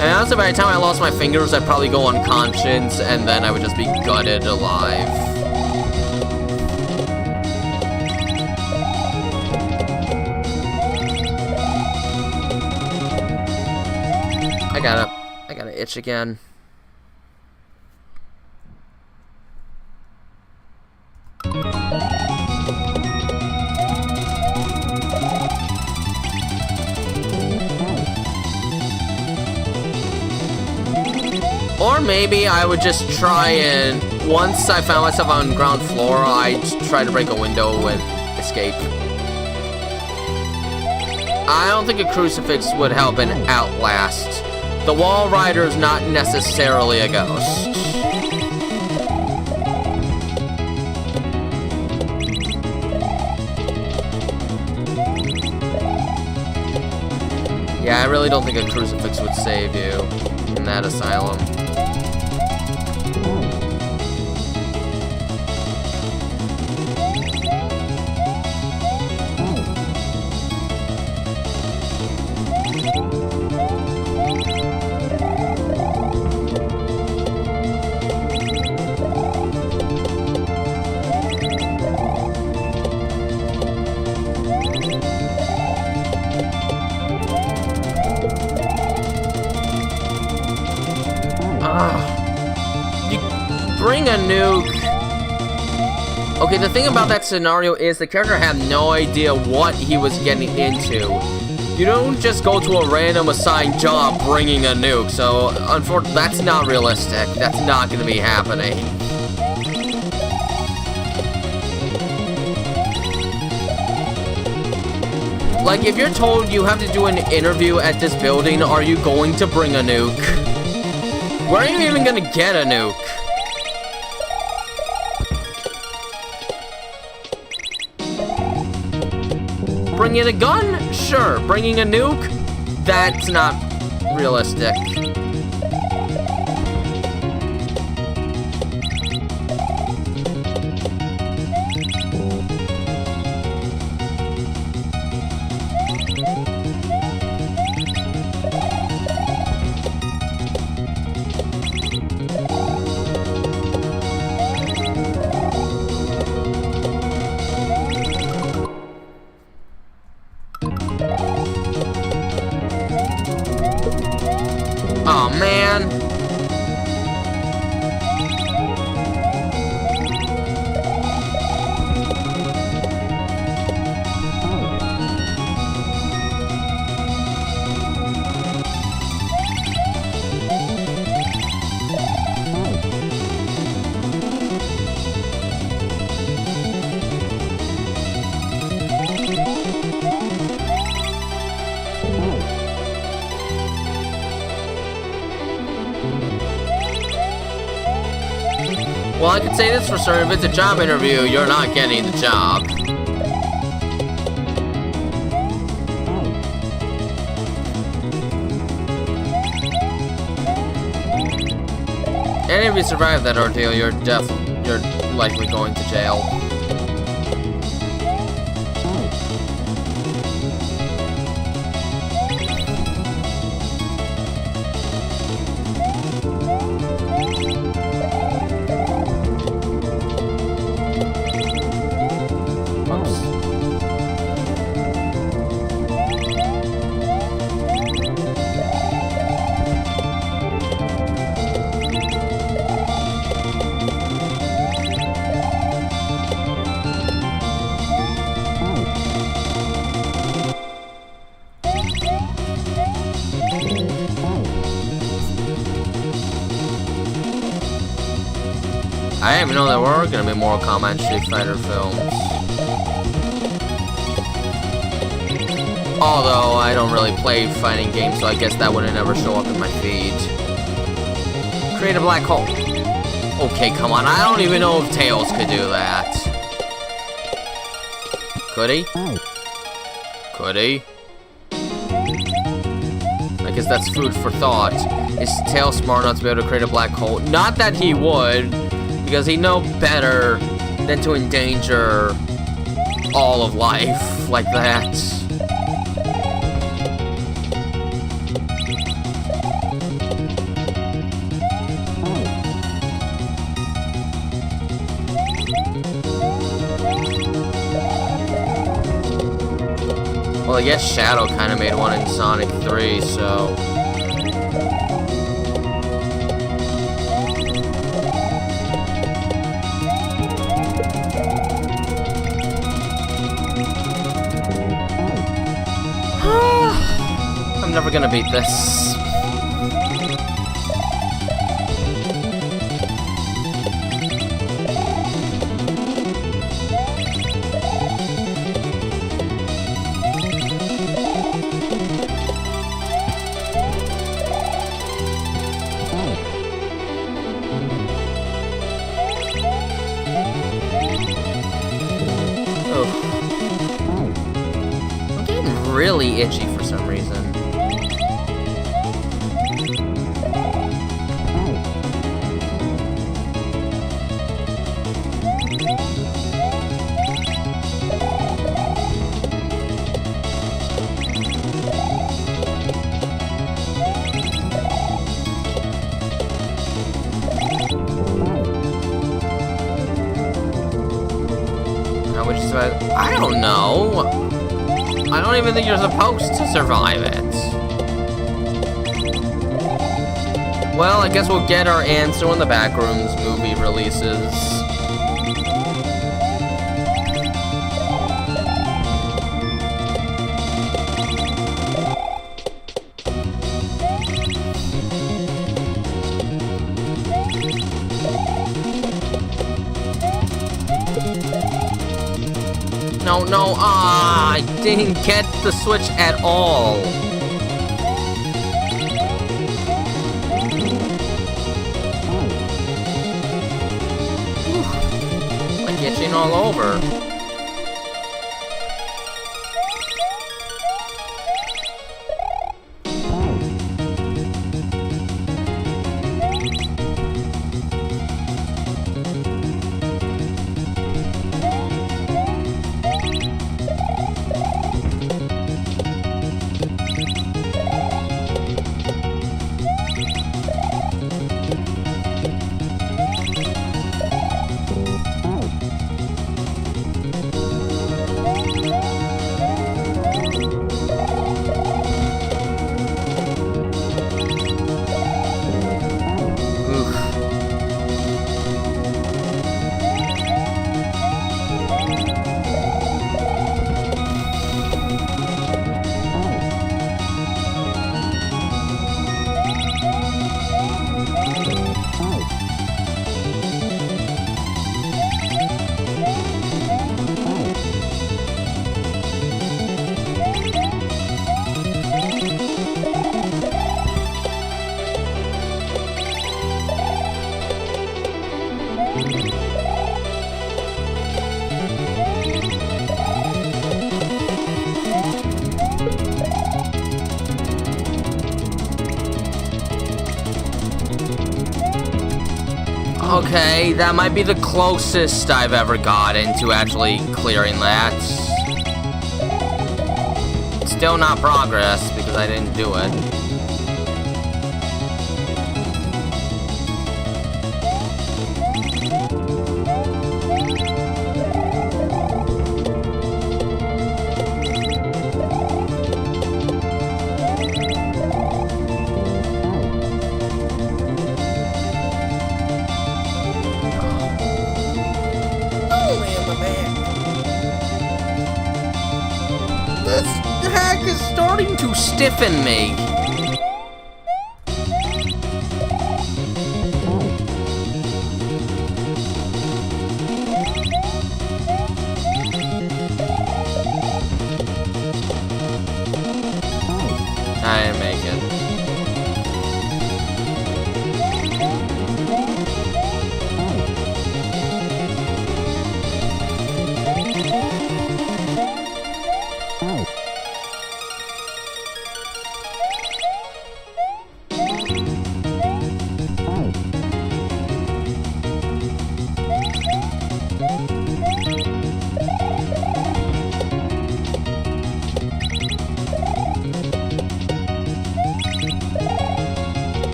And honestly, by the time I lost my fingers, I'd probably go unconscious, and then I would just be gutted alive. I gotta itch again. Or maybe I would just try and, once I found myself on ground floor, I'd try to break a window and escape. I don't think a crucifix would help in Outlast. The wall rider is not necessarily a ghost. Yeah, I really don't think a crucifix would save you in that asylum. You bring a nuke. Okay, the thing about that scenario is the character had no idea what he was getting into. You don't just go to a random assigned job bringing a nuke, so unfortunately, that's not realistic. That's not going to be happening. Like, if you're told you have to do an interview at this building, are you going to bring a nuke? Where are you even gonna get a nuke? Bringing a gun? Sure. Bringing a nuke? That's not realistic. Oh man. Well, I can say this for certain, if it's a job interview, you're not getting the job. And if you survive that ordeal, you're likely going to jail. I didn't even know there were gonna be Mortal Kombat and Street Fighter films. Although I don't really play fighting games, so I guess that wouldn't ever show up in my feed. Create a black hole. Okay, come on. I don't even know if Tails could do that. Could he? Could he? I guess that's food for thought. Is Tail smart enough to be able to create a black hole? Not that he would, because he'd know better than to endanger all of life like that. Well, I guess Shadow kind of made one in Sonic 3, so... I'm never gonna beat this. I'm getting really itchy for some reason. I don't know. I don't even think you're supposed to survive it. Well, I guess we'll get our answer when the Backrooms movie releases. No, I didn't get the switch at all. Like itching all over. Okay, that might be the closest I've ever gotten to actually clearing that. Still not progress, because I didn't do it. This hack is starting to stiffen me. I didn't make it.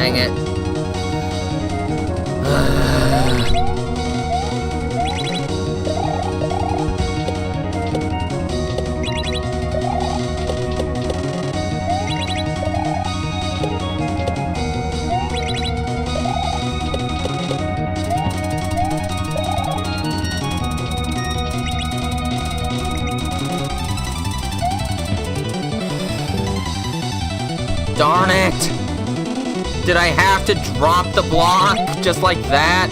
Dang it. Darn it! Did I have to drop the block just like that?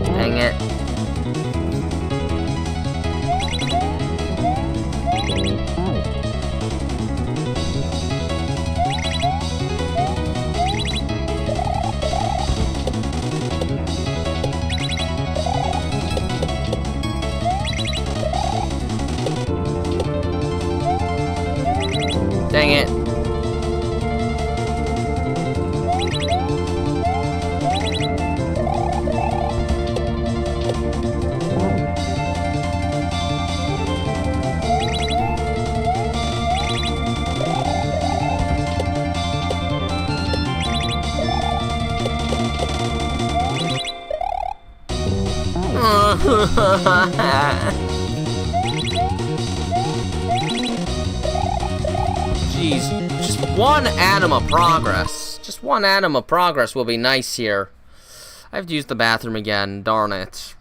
Dang it. Dang it. Jeez, just one atom of progress. Just one atom of progress will be nice here. I have to use the bathroom again, darn it.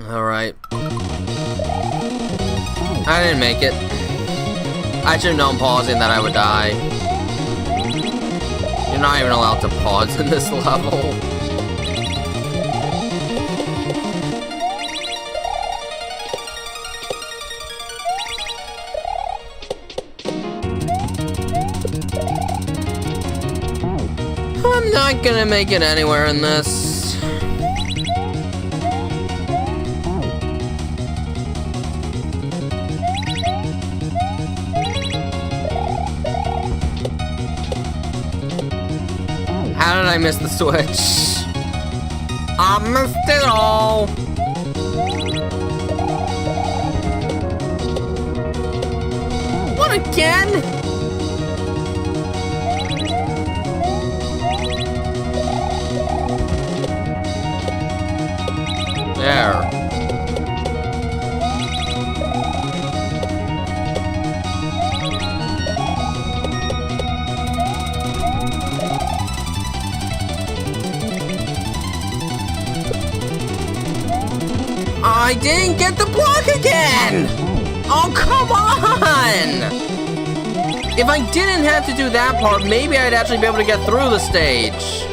Alright. I didn't make it. I should have known pausing that I would die. You're not even allowed to pause in this level. I'm not gonna make it anywhere in this. How did I miss the switch? I missed it all! What, again? There. I didn't get the block again! Oh, come on! If I didn't have to do that part, maybe I'd actually be able to get through the stage.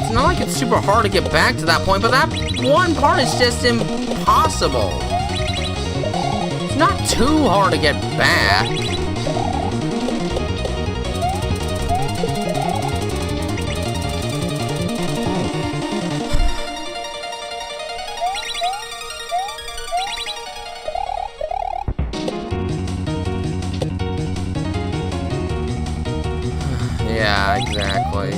It's not like it's super hard to get back to that point, but that one part is just impossible. It's not too hard to get back. Yeah, exactly.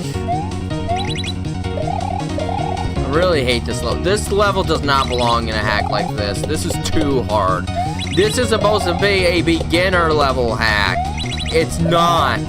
I really hate this level. This level does not belong in a hack like this. This is too hard. This is supposed to be a beginner level hack. It's not.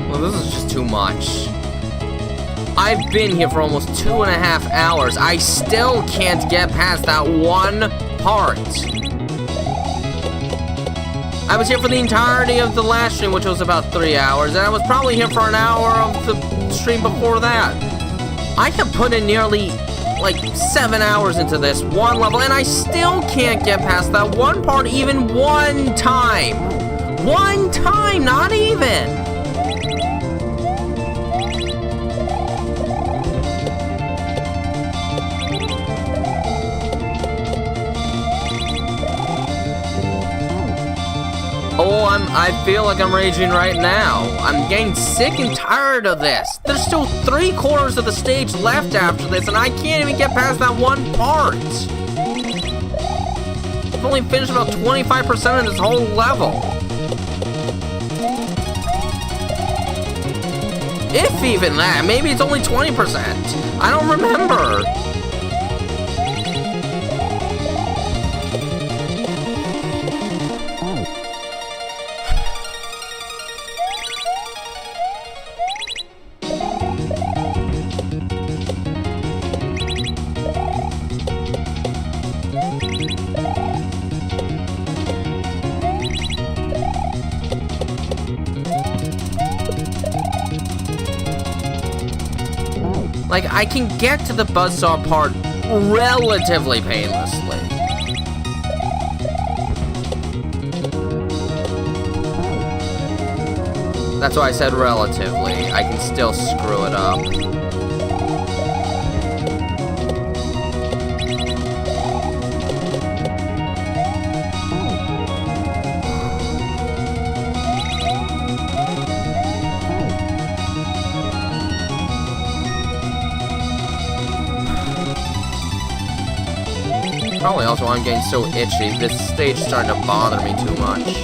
Well, this is just too much. I've been here for almost 2.5 hours. I still can't get past that one part. I was here for the entirety of the last stream, which was about 3 hours, and I was probably here for an hour of the stream before that. I have put in nearly, like, 7 hours into this one level, and I still can't get past that one part even one time. One time, not even. Oh, I feel like I'm raging right now. I'm getting sick and tired of this. There's still 3/4 of the stage left after this, and I can't even get past that one part. I've only finished about 25% of this whole level. If even that, maybe it's only 20%. I don't remember. Like, I can get to the buzzsaw part relatively painlessly. That's why I said relatively. I can still screw it up. Probably also why I'm getting so itchy. This stage is starting to bother me too much.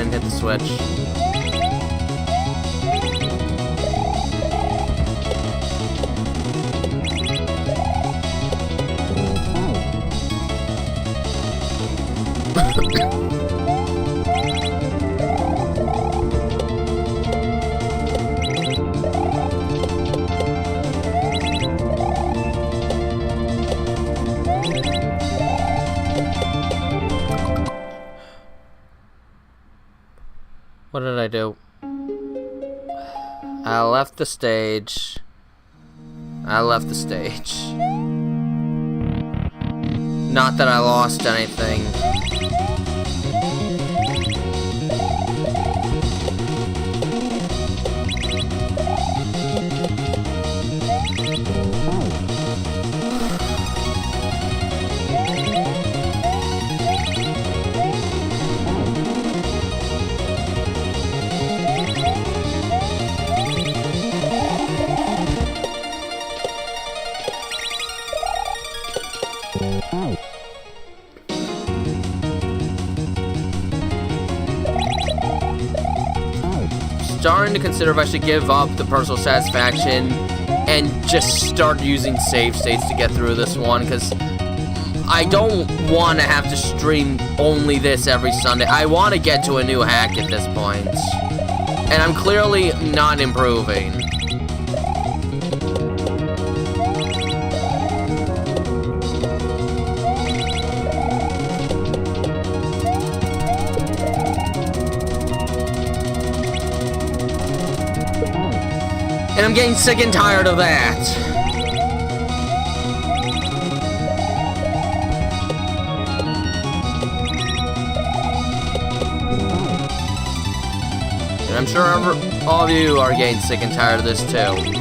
Hit the switch. What did I do? I left the stage. Not that I lost anything. Starting to consider if I should give up the personal satisfaction and just start using save states to get through this one, because I don't want to have to stream only this every Sunday. I want to get to a new hack at this point, and I'm clearly not improving. And I'm getting sick and tired of that. And I'm sure all of you are getting sick and tired of this too.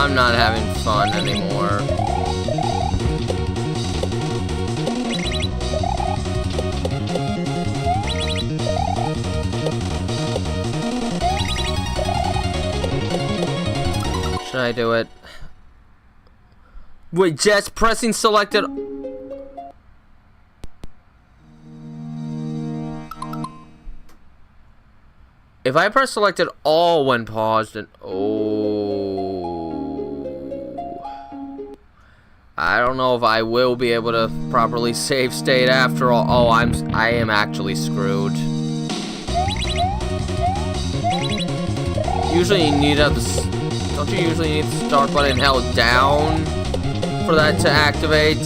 I'm not having fun anymore. Should I do it? Wait, just pressing selected. If I press selected all when paused, and I don't know if I will be able to properly save state after all. Oh, I am actually screwed. Usually you need to don't you usually need the start button held down for that to activate?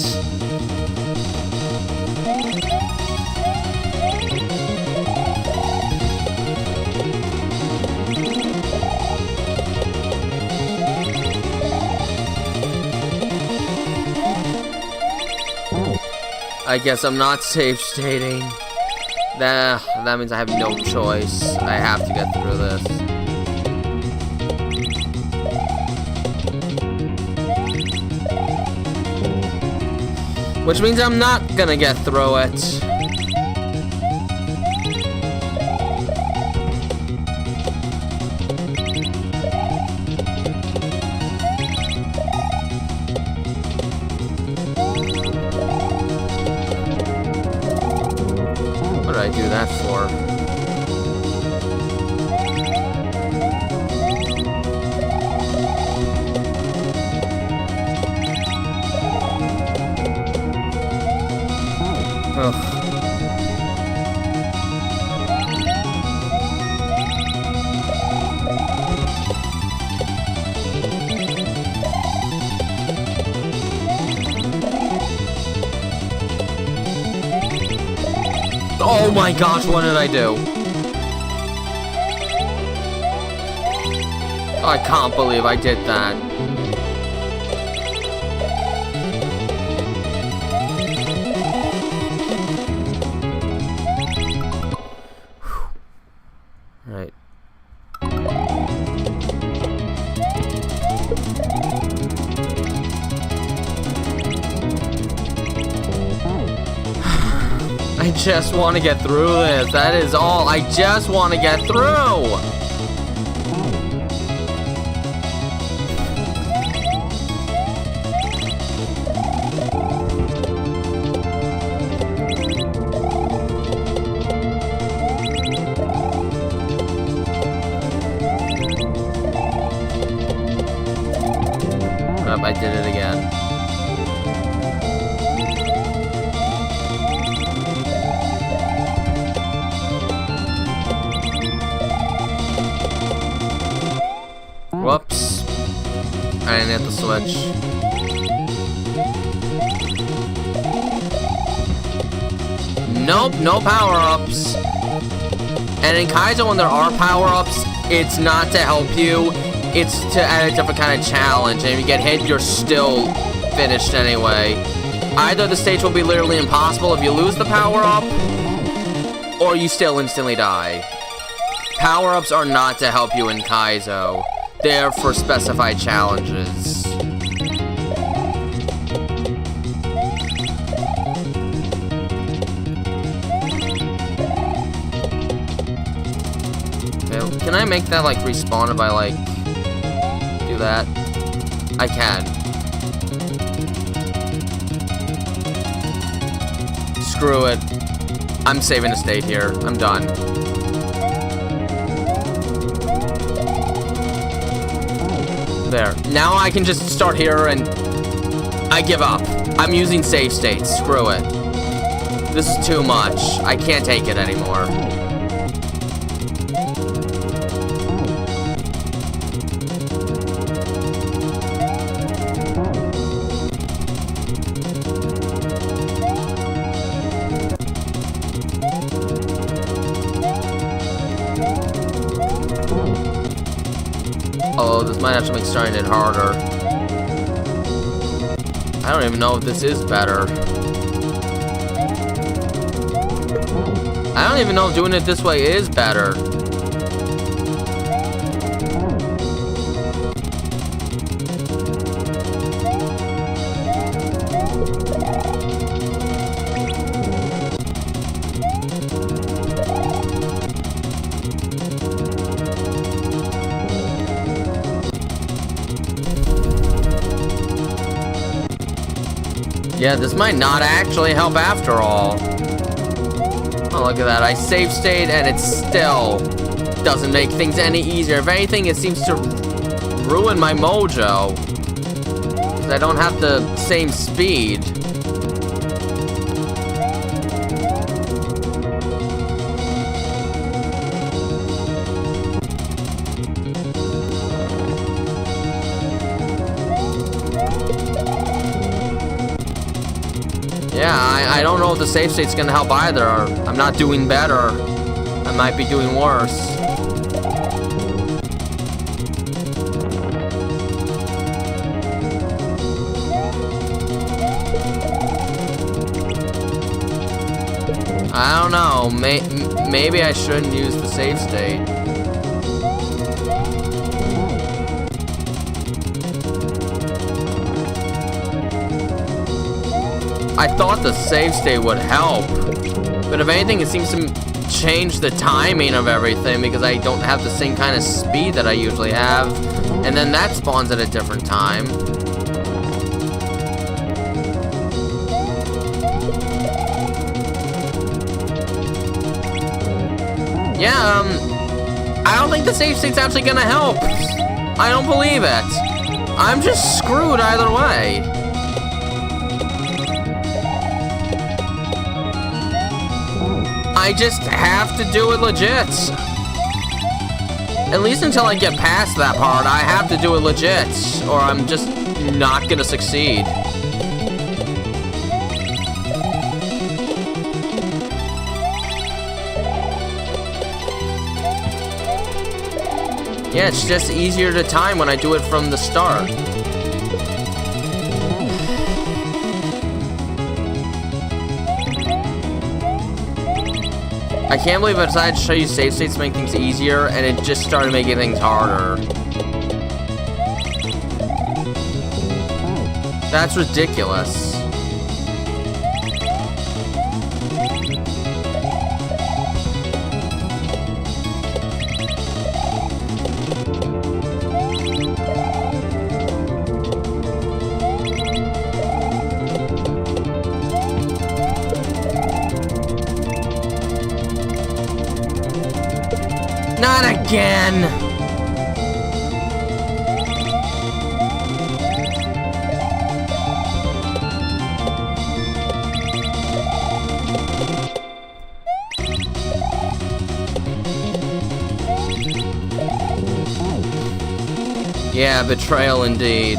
I guess I'm not save stating. That means I have no choice. I have to get through this. Which means I'm not gonna get through it. What did I do that for? Ugh. Oh my gosh, what did I do? I can't believe I did that. Right. I just want to get through this. That is all. I just want to get through. I did it again. Whoops. I didn't hit the switch. Nope, no power-ups. And in Kaizo, when there are power-ups, it's not to help you. It's to add a different kind of challenge, and if you get hit, you're still finished anyway. Either the stage will be literally impossible if you lose the power-up, or you still instantly die. Power-ups are not to help you in Kaizo. They're for specified challenges. Okay, can I make that, like, respawn if I, like, do that? I can. Screw it. I'm saving a state here. I'm done. There. Now I can just start here and I give up. I'm using save states. Screw it. This is too much. I can't take it anymore. Oh, this might actually make starting it harder. I don't even know if this is better. I don't even know if doing it this way is better. Yeah, this might not actually help after all. Oh, look at that. I save state and it still doesn't make things any easier. If anything, it seems to ruin my mojo. Because I don't have the same speed. Yeah, I don't know if the save state's gonna help either. I'm not doing better. I might be doing worse. I don't know. Maybe I shouldn't use the save state. I thought the save state would help, but if anything, it seems to change the timing of everything because I don't have the same kind of speed that I usually have, and then that spawns at a different time. Yeah, I don't think the save state's actually gonna help. I don't believe it. I'm just screwed either way. I just have to do it legit. At least until I get past that part, I have to do it legit, or I'm just not gonna succeed. Yeah, it's just easier to time when I do it from the start. I can't believe I decided to show you save states to make things easier, and it just started making things harder. That's ridiculous. Not again! Yeah, betrayal indeed.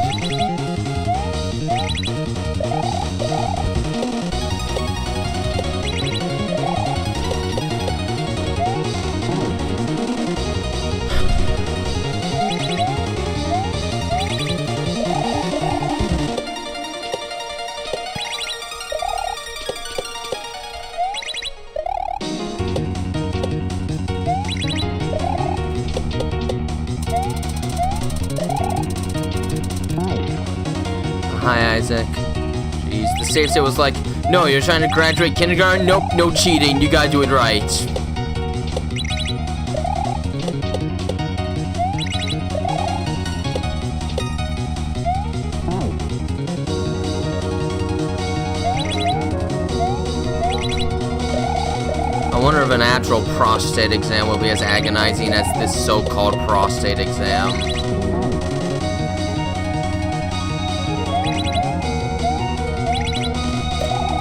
Hi, Isaac. Jeez, the save state was like, no, you're trying to graduate kindergarten? Nope, no cheating. You gotta do it right. I wonder if an actual prostate exam will be as agonizing as this so-called prostate exam.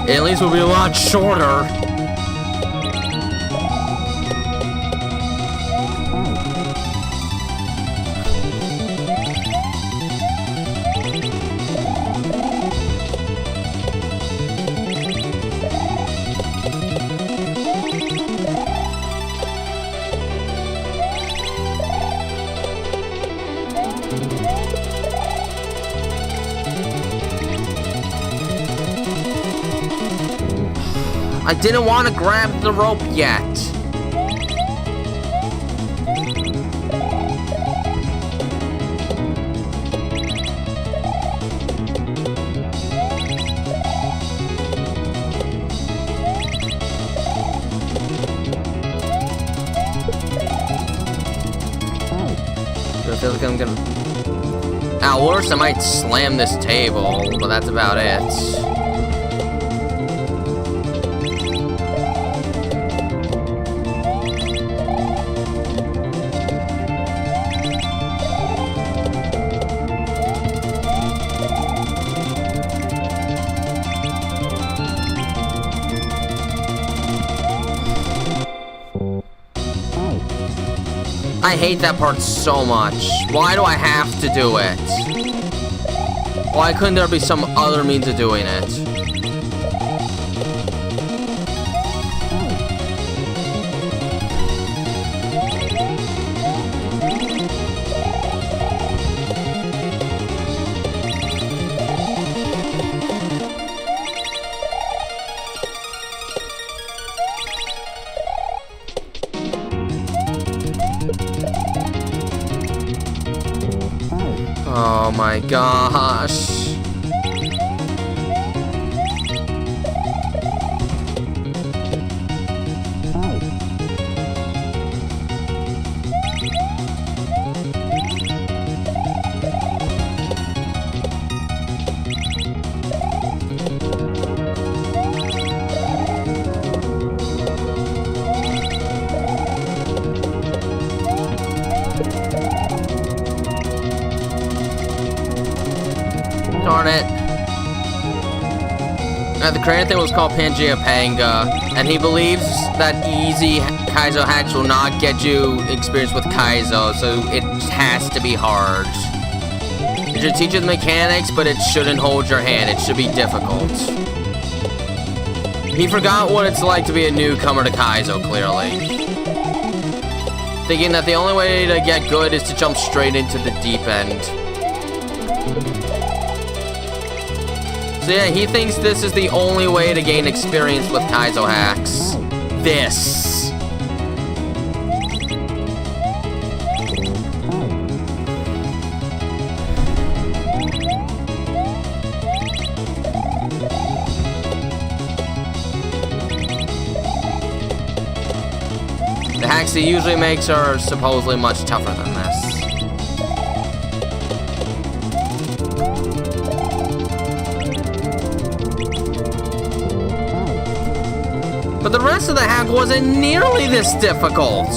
At least will be a lot shorter. I didn't want to grab the rope yet. I feel like I'm gonna... At worst, I might slam this table, but that's about it. I hate that part so much. Why do I have to do it? Why couldn't there be some other means of doing it? Oh my gosh. Darn it. The creator thing was called Pangea Panga, and he believes that easy Kaizo hacks will not get you experience with Kaizo, so it has to be hard. It should teach you the mechanics, but it shouldn't hold your hand. It should be difficult. He forgot what it's like to be a newcomer to Kaizo, clearly. Thinking that the only way to get good is to jump straight into the deep end. So yeah, he thinks this is the only way to gain experience with Kaizo hacks. This. The hacks he usually makes are supposedly much tougher than this. But the rest of the hack wasn't nearly this difficult.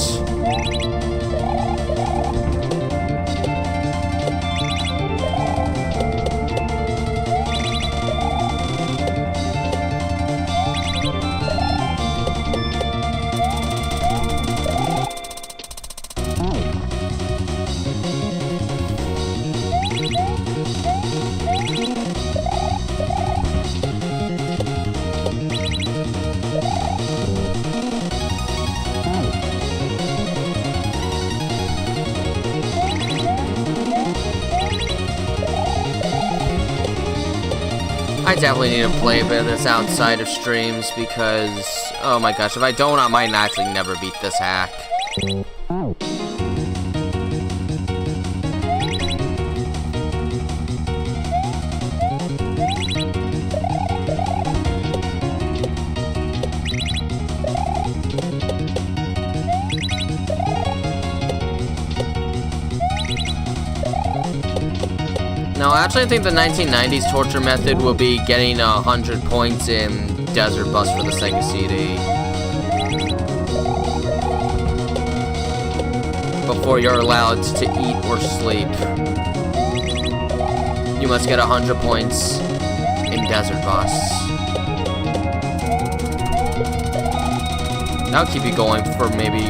I definitely need to play a bit of this outside of streams because, oh my gosh, if I don't, I might actually never beat this hack. No, actually I think the 1990s torture method will be getting 100 points in Desert Bus for the Sega CD. Before you're allowed to eat or sleep. You must get 100 points in Desert Bus. That'll keep you going for maybe...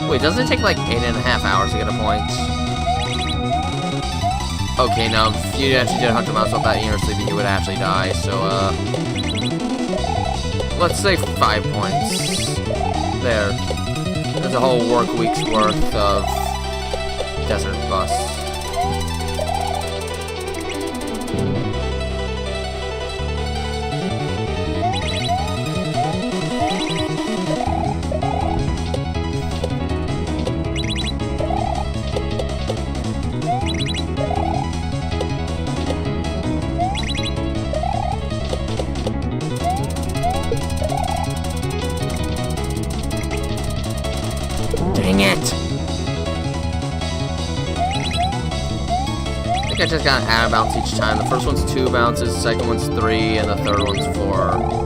Wait, doesn't it take like 8.5 hours to get a point? Okay, now if you actually did 100 miles without eating or sleeping, you would actually die, so, let's say 5 points. There. That's a whole work week's worth of Desert Bus. Dang it! I think I just gotta add a bounce each time. The first one's 2 bounces, the second one's 3, and the third one's 4.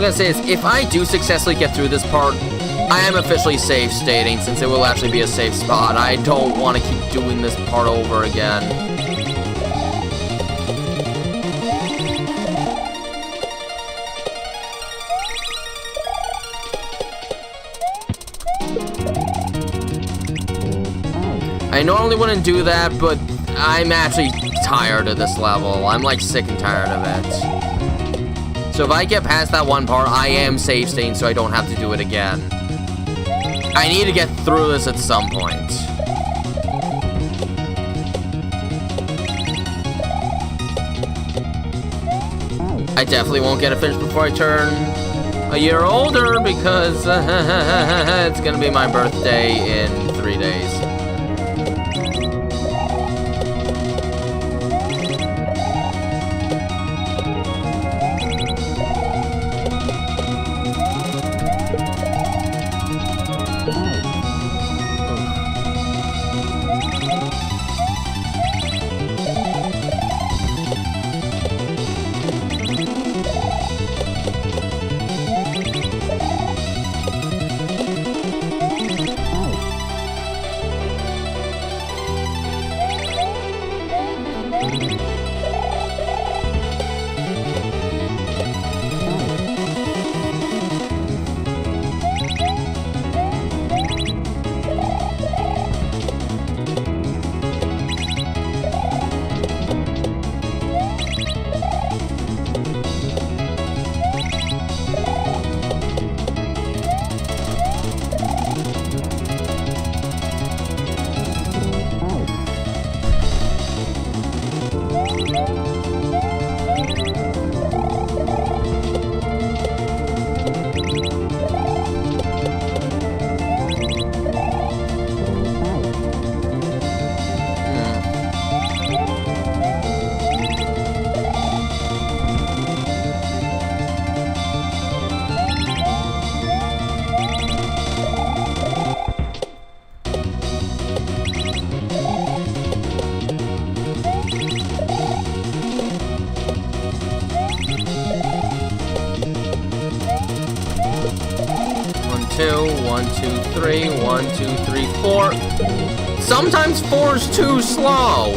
gonna say is, if I do successfully get through this part, I am officially save stating, since it will actually be a safe spot. I don't want to keep doing this part over again. I normally wouldn't do that, but I'm actually tired of this level. I'm like sick and tired of it. So if I get past that one part, I am save stating so I don't have to do it again. I need to get through this at some point. I definitely won't get it finished before I turn a year older because it's gonna be my birthday in 3 days. One, two, three, 1, 2, 3, 4. Sometimes 4's too slow.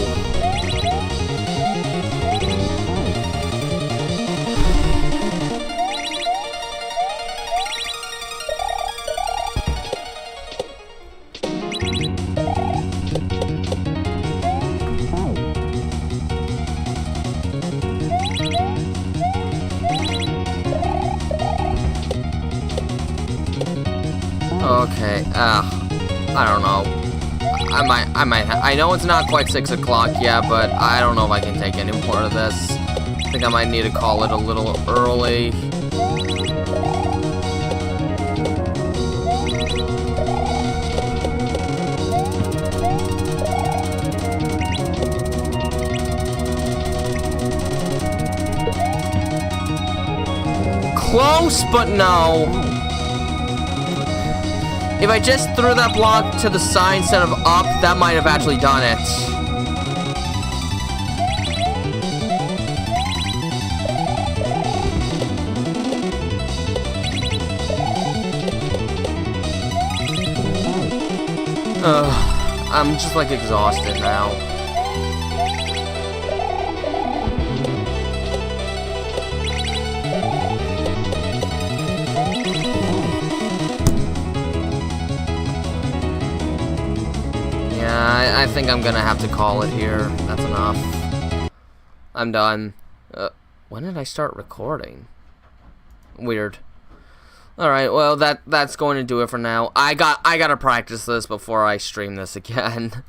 Okay, I don't know. I know it's not quite 6 o'clock yet, but I don't know if I can take any more of this. I think I might need to call it a little early. Close, but no. If I just threw that block to the side instead of up, that might have actually done it. I'm just like exhausted now. I think I'm gonna have to call it here. That's enough. I'm done. When did I start recording? Weird. Alright, well that's going to do it for now. I gotta practice this before I stream this again.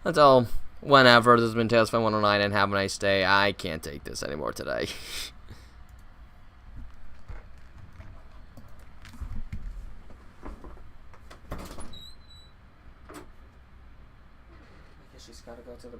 Until whenever. This has been TailsFan109 and have a nice day. I can't take this anymore today. She's gotta go to the